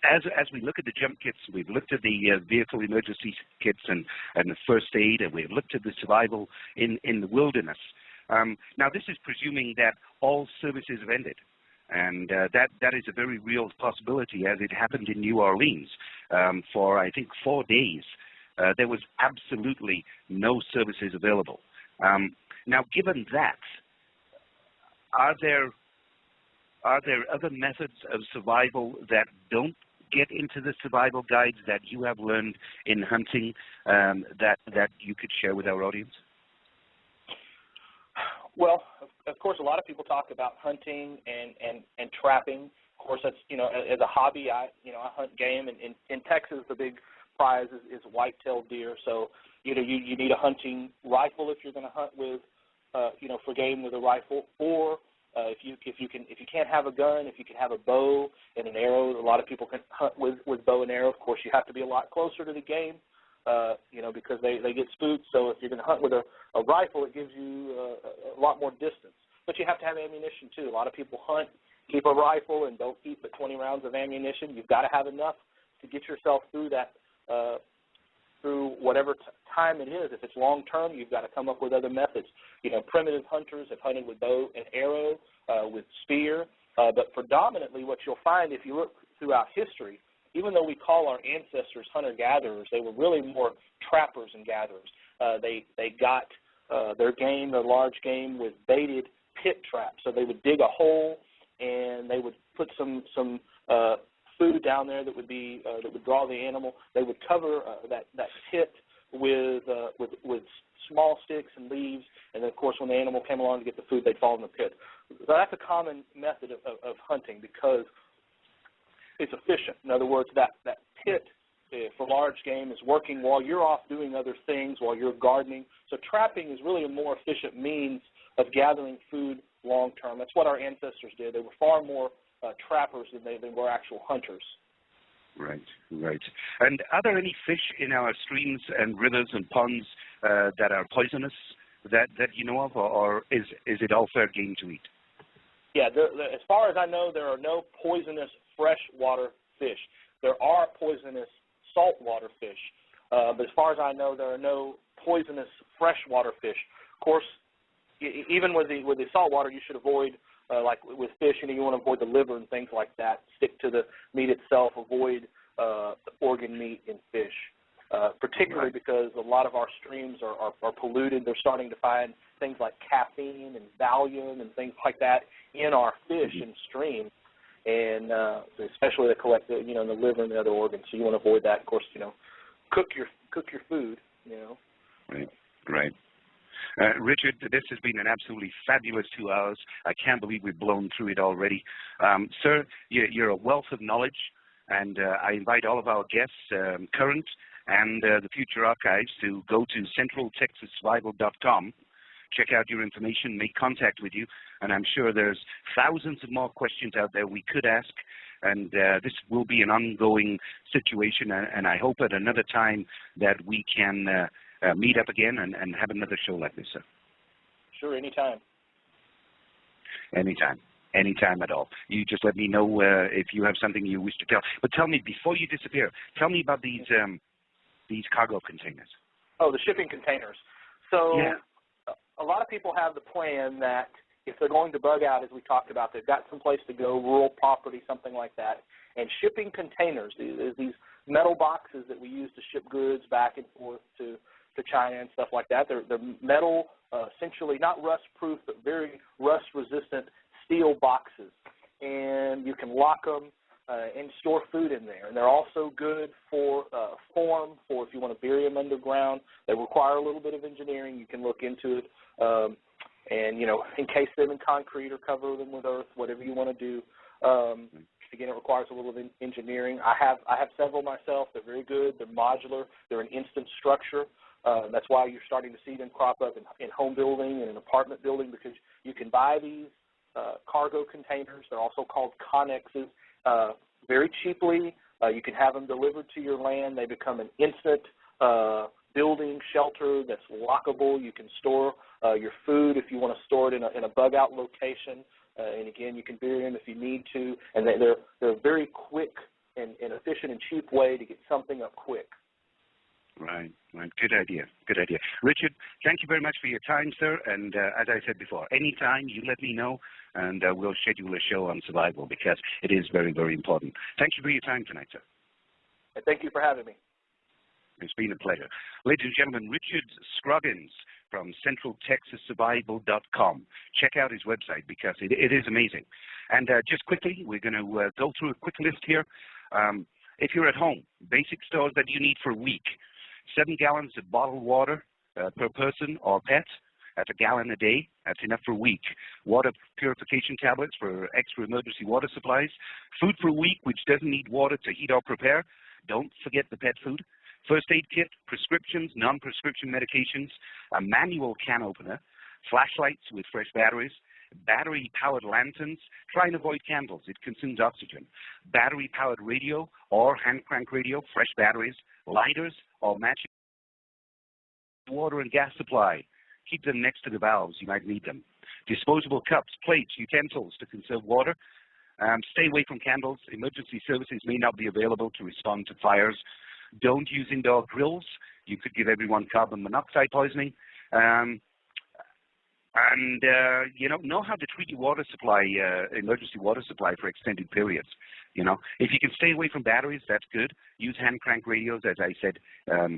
As we look at the jump kits, we've looked at the vehicle emergency kits and the first aid, and we've looked at the survival in the wilderness. Now, this is presuming that all services have ended, and that is a very real possibility, as it happened in New Orleans. For, I think, 4 days, there was absolutely no services available. Now, given that, are there other methods of survival that don't get into the survival guides that you have learned in hunting that you could share with our audience? Well, of course, a lot of people talk about hunting and trapping. Of course, that's as a hobby, I hunt game, and in Texas, the big prize is white-tailed deer. So you need a hunting rifle if you're going to hunt with for game with a rifle, or if you can't have a gun, if you can have a bow and an arrow. A lot of people can hunt with bow and arrow. Of course, you have to be a lot closer to the game, because they get spooked. So if you're going to hunt with a rifle, it gives you a lot more distance. But you have to have ammunition too. A lot of people hunt, keep a rifle, and don't keep but 20 rounds of ammunition. You've got to have enough to get yourself through that. Through whatever time it is. If it's long term, you've got to come up with other methods. Primitive hunters have hunted with bow and arrow, with spear, but predominantly what you'll find if you look throughout history, even though we call our ancestors hunter-gatherers, they were really more trappers and gatherers. They got their game, their large game, with baited pit traps. So they would dig a hole and they would put some food down there that would draw the animal. They would cover that pit with small sticks and leaves, and then of course when the animal came along to get the food, they'd fall in the pit. So that's a common method of hunting because it's efficient. In other words, that pit for large game is working while you're off doing other things, while you're gardening. So trapping is really a more efficient means of gathering food long term. That's what our ancestors did. They were far more trappers than they were actual hunters. Right. And are there any fish in our streams and rivers and ponds that are poisonous that you know of, or is it all fair game to eat? Yeah, as far as I know, there are no poisonous freshwater fish. There are poisonous saltwater fish, but as far as I know, there are no poisonous freshwater fish. Of course, even with the saltwater, you should avoid, like with fish, you want to avoid the liver and things like that. Stick to the meat itself. Avoid the organ meat in fish, particularly because a lot of our streams are polluted. They're starting to find things like caffeine and Valium and things like that in our fish and streams, and especially they collect the the liver and the other organs. So you want to avoid that. Of course, cook your food. Right. Richard, this has been an absolutely fabulous 2 hours. I can't believe we've blown through it already. Sir, you're a wealth of knowledge, and I invite all of our guests, current and the future archives, to go to centraltexassurvival.com, check out your information, make contact with you, and I'm sure there's thousands of more questions out there we could ask, and this will be an ongoing situation, and I hope at another time that we can meet up again and have another show like this, sir. Sure, anytime. Anytime at all. You just let me know if you have something you wish to tell. But tell me, before you disappear, tell me about these cargo containers. Oh, the shipping containers. So yeah. A lot of people have the plan that if they're going to bug out, as we talked about, they've got some place to go, rural property, something like that. And shipping containers, these metal boxes that we use to ship goods back and forth to China and stuff like that. They're metal, essentially not rust-proof, but very rust-resistant steel boxes. And you can lock them and store food in there. And they're also good for form, for if you want to bury them underground. They require a little bit of engineering. You can look into it and, you know, encase them in concrete or cover them with earth, whatever you want to do. Again, it requires a little bit of engineering. I have several myself. They're very good. They're modular. They're an instant structure. That's why you're starting to see them crop up in home building and in apartment building, because you can buy these cargo containers. They're also called connexes very cheaply. You can have them delivered to your land. They become an instant building shelter that's lockable. You can store your food if you want to store it in a bug-out location. And again, you can bury them if you need to. And they're a very quick and efficient and cheap way to get something up quick. Right. Good idea. Richard, thank you very much for your time, sir. And as I said before, anytime you let me know, and we'll schedule a show on survival, because it is very, very important. Thank you for your time tonight, sir. And thank you for having me. It's been a pleasure. Ladies and gentlemen, Richard Scroggins from centraltexassurvival.com. Check out his website, because it is amazing. And just quickly, we're going to go through a quick list here. If you're at home, basic stores that you need for a week: 7 gallons of bottled water per person or pet. That's a gallon a day. That's enough for a week. Water purification tablets for extra emergency water supplies. Food for a week, which doesn't need water to heat or prepare. Don't forget the pet food. First aid kit, prescriptions, non-prescription medications, a manual can opener, flashlights with fresh batteries, battery-powered lanterns. Try and avoid candles. It consumes oxygen. Battery-powered radio or hand crank radio, fresh batteries, lighters or matches. Water and gas supply. Keep them next to the valves. You might need them. Disposable cups, plates, utensils to conserve water. Stay away from candles. Emergency services may not be available to respond to fires. Don't use indoor grills. You could give everyone carbon monoxide poisoning. Know how to treat your water supply, emergency water supply, for extended periods. You know, if you can stay away from batteries, that's good. Use hand crank radios, as I said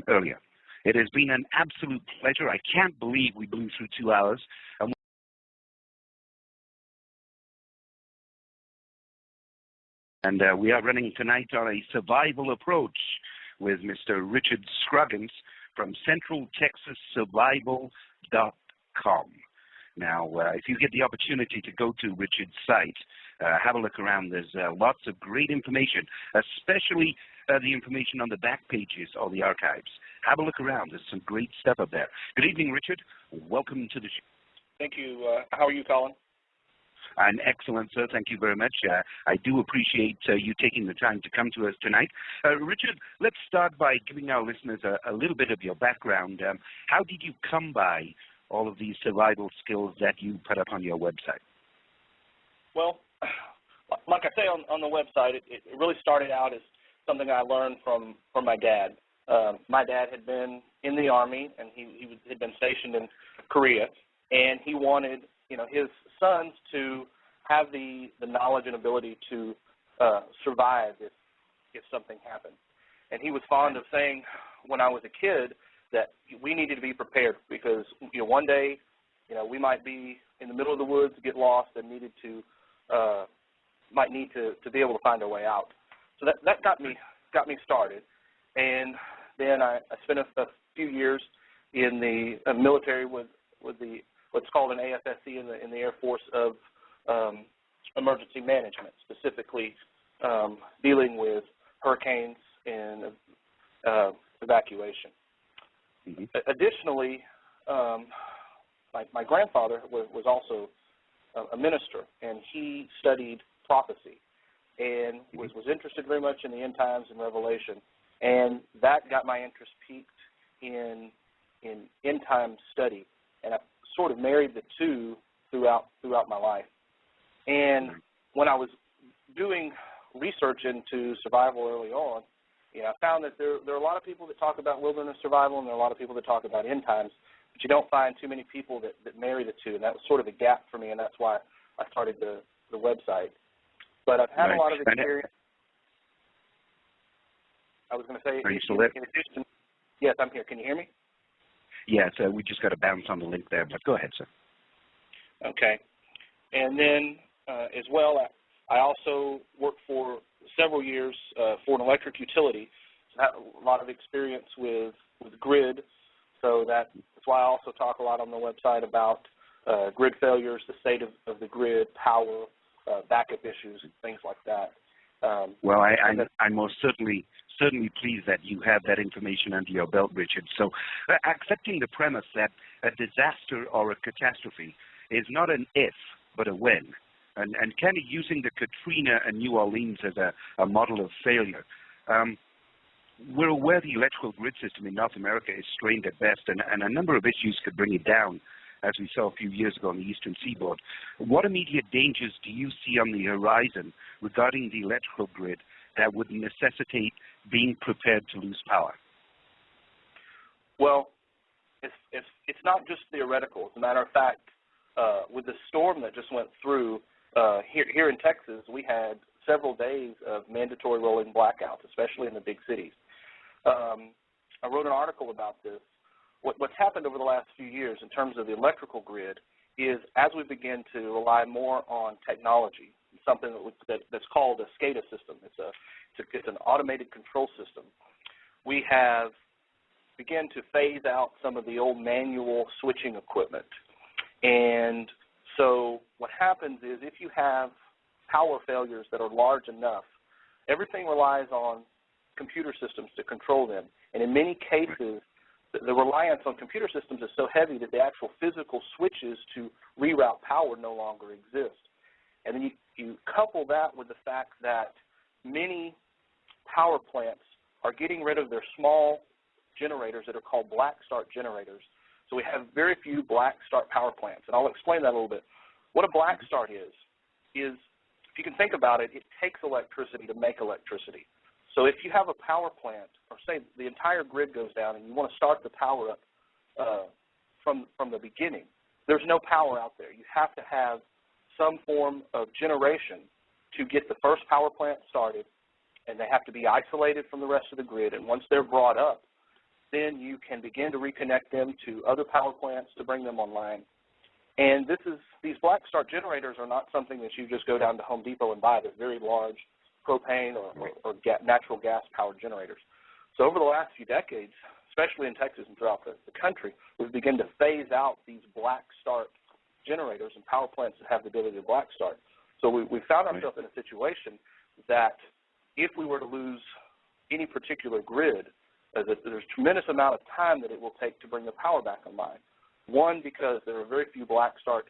earlier. It has been an absolute pleasure. I can't believe we blew through 2 hours. And we are running tonight on a survival approach with Mr. Richard Scroggins from centraltexassurvival.com. Now, if you get the opportunity to go to Richard's site, have a look around. There's lots of great information, especially the information on the back pages or the archives. Have a look around. There's some great stuff up there. Good evening, Richard. Welcome to the show. Thank you. How are you, Colin? I'm excellent, sir. Thank you very much. I do appreciate you taking the time to come to us tonight. Richard, let's start by giving our listeners a little bit of your background. How did you come by all of these survival skills that you put up on your website? Well, like I say on the website, it really started out as something I learned from my dad. My dad had been in the Army, and he had been stationed in Korea, and he wanted his sons to have the knowledge and ability to survive if something happened. And he was fond of saying when I was a kid that we needed to be prepared, because one day we might be in the middle of the woods, get lost, and might need to be able to find our way out. So that got me started. And then I spent a few years in the military with with the what's called an AFSC in the Air Force of emergency management, specifically dealing with hurricanes and evacuation. Mm-hmm. Additionally, my grandfather was also a minister, and he studied prophecy and was interested very much in the end times and Revelation, and that got my interest piqued in end time study, and I sort of married the two throughout my life. And when I was doing research into survival early on, I found that there are a lot of people that talk about wilderness survival, and there are a lot of people that talk about end times, but you don't find too many people that marry the two, and that was sort of a gap for me, and that's why I started the website. But I've had a lot of experience. I was going to say, are you still there? In addition, yes, I'm here. Can you hear me? Yeah, so we just got to bounce on the link there, but go ahead, sir. Okay. And then as well, I also worked for several years for an electric utility. So I had a lot of experience with grid, so that's why I also talk a lot on the website about grid failures, the state of the grid, power, backup issues, and things like that. Well, I'm most certainly pleased that you have that information under your belt, Richard. So accepting the premise that a disaster or a catastrophe is not an if, but a when, and kind of using the Katrina and New Orleans as a model of failure. We're aware the electrical grid system in North America is strained at best, and a number of issues could bring it down, as we saw a few years ago on the eastern seaboard. What immediate dangers do you see on the horizon regarding the electrical grid that would necessitate being prepared to lose power? Well, it's not just theoretical. As a matter of fact, with the storm that just went through here in Texas, we had several days of mandatory rolling blackouts, especially in the big cities. I wrote an article about this. What's happened over the last few years in terms of the electrical grid is as we begin to rely more on technology, something that's called a SCADA system. It's an automated control system. We have begun to phase out some of the old manual switching equipment. And so what happens is if you have power failures that are large enough, everything relies on computer systems to control them. And in many cases, the reliance on computer systems is so heavy that the actual physical switches to reroute power no longer exist. And then you couple that with the fact that many power plants are getting rid of their small generators that are called black start generators. So we have very few black start power plants, and I'll explain that a little bit. What a black start is if you can think about it, it takes electricity to make electricity. So if you have a power plant, or say the entire grid goes down and you want to start the power up from the beginning, there's no power out there. You have to have some form of generation to get the first power plant started, and they have to be isolated from the rest of the grid. And once they're brought up, then you can begin to reconnect them to other power plants to bring them online. And these black start generators are not something that you just go down to Home Depot and buy. They're very large propane or natural gas powered generators. So over the last few decades, especially in Texas and throughout the country, we've begun to phase out these black start generators and power plants that have the ability to black start. So we found ourselves in a situation that if we were to lose any particular grid, there's a tremendous amount of time that it will take to bring the power back online. One, because there are very few black start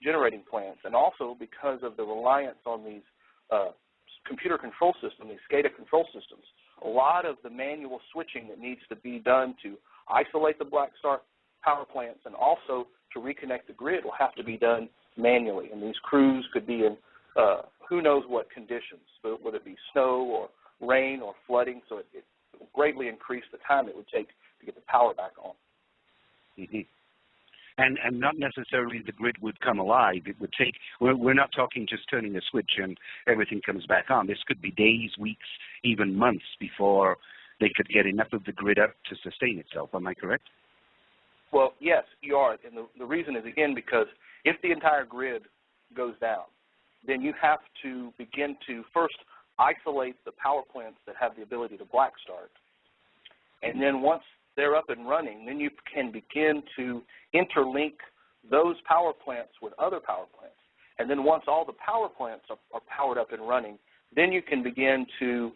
generating plants, and also because of the reliance on these computer control systems, these SCADA control systems. A lot of the manual switching that needs to be done to isolate the black start power plants and also to reconnect the grid will have to be done manually. And these crews could be in who knows what conditions, whether it be snow or rain or flooding, so it will greatly increase the time it would take to get the power back on. Mm-hmm. And not necessarily the grid would come alive. It would take, we're not talking just turning a switch and everything comes back on. This could be days, weeks, even months before they could get enough of the grid up to sustain itself. Am I correct? Well, yes, you are. And the reason is, again, because if the entire grid goes down, then you have to begin to first isolate the power plants that have the ability to black start. And then once they're up and running, then you can begin to interlink those power plants with other power plants. And then once all the power plants are powered up and running, then you can begin to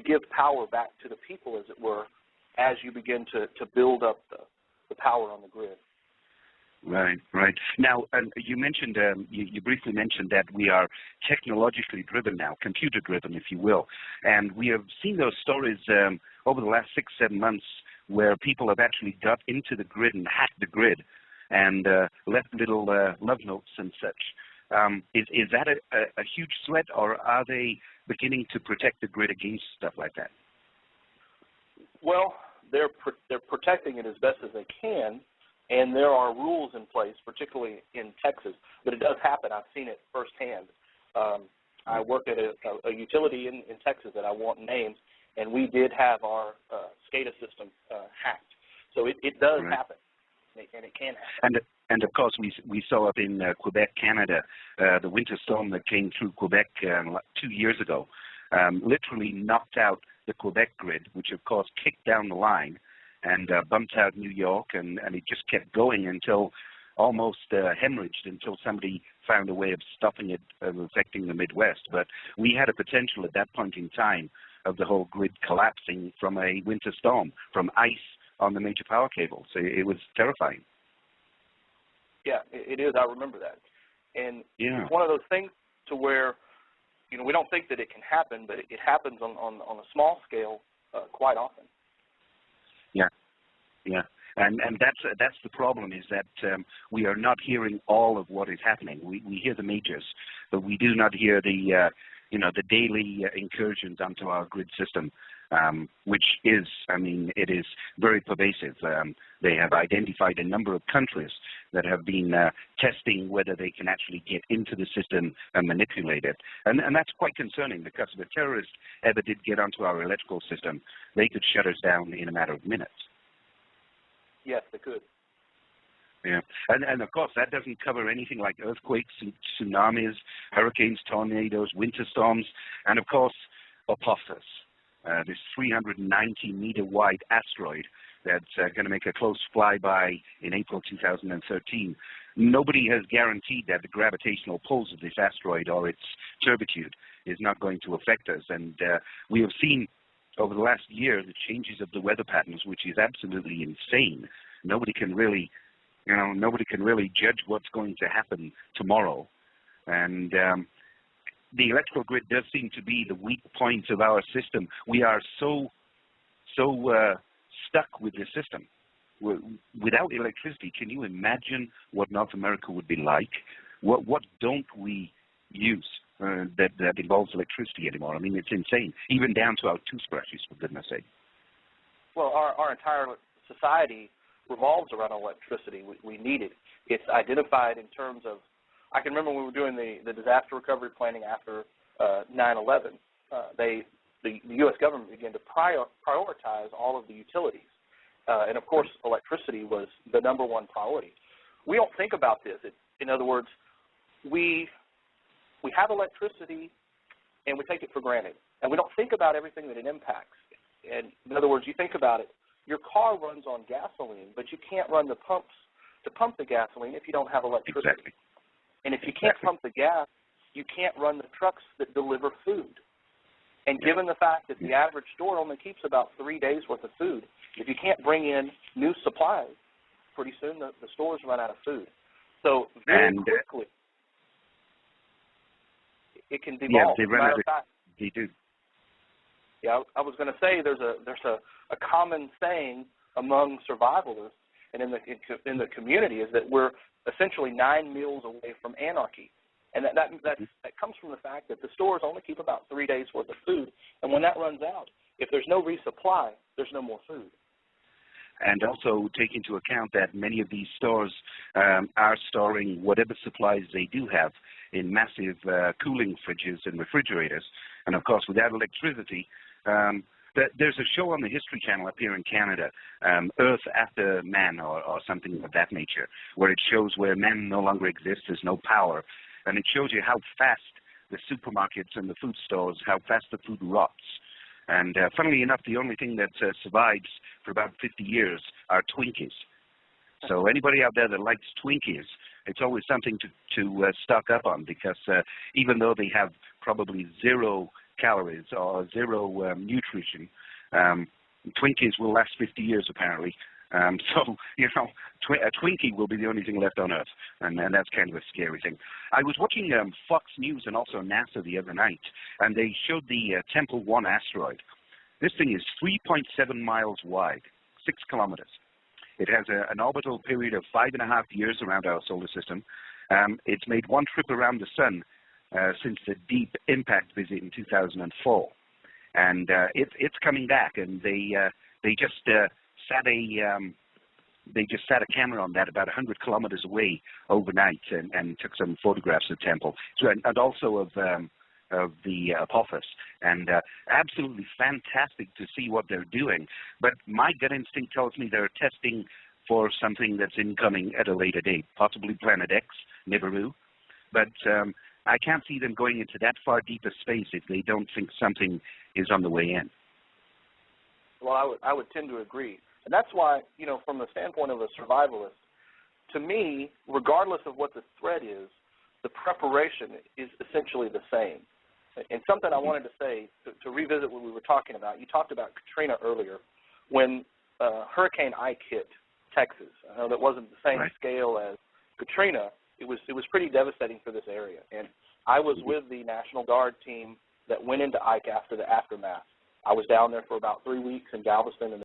give power back to the people, as it were, as you begin to build up the power on the grid. Right, right. Now, you mentioned, you briefly mentioned that we are technologically driven now, computer-driven, if you will. And we have seen those stories over the last 6-7 months where people have actually got into the grid and hacked the grid and left little love notes and such. Is that a huge threat, or are they beginning to protect the grid against stuff like that? Well, they're protecting it as best as they can, and there are rules in place, particularly in Texas. But it does happen. I've seen it firsthand. I work at a utility in Texas that I won't name, and we did have our SCADA system hacked. So it does happen, and it can happen. And of course, we saw up in Quebec, Canada, the winter storm that came through Quebec 2 years ago, literally knocked out the Quebec grid, which of course kicked down the line and bumped out New York, and it just kept going until almost hemorrhaged, until somebody found a way of stopping it affecting the Midwest. But we had a potential at that point in time of the whole grid collapsing from a winter storm, from ice on the major power cables. It was terrifying. Yeah, it is. I remember that. And yeah, it's one of those things to where, we don't think that it can happen, but it happens on a small scale quite often. Yeah, yeah. And that's the problem, is that we are not hearing all of what is happening. We hear the majors, but we do not hear the the daily incursions onto our grid system, which is, it is very pervasive. They have identified a number of countries that have been testing whether they can actually get into the system and manipulate it. And that's quite concerning, because if a terrorist ever did get onto our electrical system, they could shut us down in a matter of minutes. Yes, they could. Yeah, and of course that doesn't cover anything like earthquakes, tsunamis, hurricanes, tornadoes, winter storms, and of course Apophis, this 390-meter wide asteroid that's going to make a close flyby in April 2013. Nobody has guaranteed that the gravitational pulls of this asteroid or its turbitude is not going to affect us, and we have seen over the last year the changes of the weather patterns, which is absolutely insane. Nobody can really judge what's going to happen tomorrow. And the electrical grid does seem to be the weak point of our system. We are so stuck with the system. Without electricity, can you imagine what North America would be like? What don't we use that involves electricity anymore? It's insane, even down to our toothbrushes, for goodness sake. Well, our entire society revolves around electricity. We need it. It's identified in terms of, I can remember when we were doing the disaster recovery planning after 9/11, the U.S. government began to prioritize all of the utilities. And of course, electricity was the number one priority. We don't think about this. In other words, we have electricity and we take it for granted. And we don't think about everything that it impacts. And in other words, you think about it, your car runs on gasoline, but you can't run the pumps to pump the gasoline if you don't have electricity. Exactly. And if you can't pump the gas, you can't run the trucks that deliver food. And given the fact that the average store only keeps about 3 days worth of food, if you can't bring in new supplies, pretty soon the stores run out of food. So very quickly, it can devolve. Yeah, they run out of, they do. Yeah, I was going to say there's a common saying among survivalists and in the community is that we're essentially 9 meals away from anarchy, and that comes from the fact that the stores only keep about 3 days worth of food, and when that runs out, if there's no resupply, there's no more food. And also take into account that many of these stores are storing whatever supplies they do have in massive cooling fridges and refrigerators, and of course without electricity. There's a show on the History Channel up here in Canada, Earth After Man or something of that nature, where it shows where man no longer exists, there's no power, and it shows you how fast the supermarkets and the food stores, how fast the food rots. And funnily enough, the only thing that survives for about 50 years are Twinkies. So anybody out there that likes Twinkies, it's always something to stock up on, because even though they have probably 0 calories or 0 nutrition, Twinkies will last 50 years apparently. So, you know, a Twinkie will be the only thing left on Earth, and that's kind of a scary thing. I was watching Fox News and also NASA the other night, and they showed the Temple 1 asteroid. This thing is 3.7 miles wide, 6 kilometers. It has an orbital period of 5.5 years around our solar system. It's made one trip around the sun since the deep impact visit in 2004. And it's coming back, and they just sat a camera on that about 100 kilometers away overnight and took some photographs of Temple, and also of the Apophis, and absolutely fantastic to see what they're doing. But my gut instinct tells me they're testing for something that's incoming at a later date, possibly Planet X, Nibiru. But I can't see them going into that far deeper space if they don't think something is on the way in. Well, I would tend to agree. And that's why, you know, from the standpoint of a survivalist, to me, regardless of what the threat is, the preparation is essentially the same. And something I wanted to say, to revisit what we were talking about, you talked about Katrina earlier. When Hurricane Ike hit Texas, I know that wasn't the same scale as Katrina. It was pretty devastating for this area. And I was with the National Guard team that went into Ike after the aftermath. I was down there for about 3 weeks in Galveston, and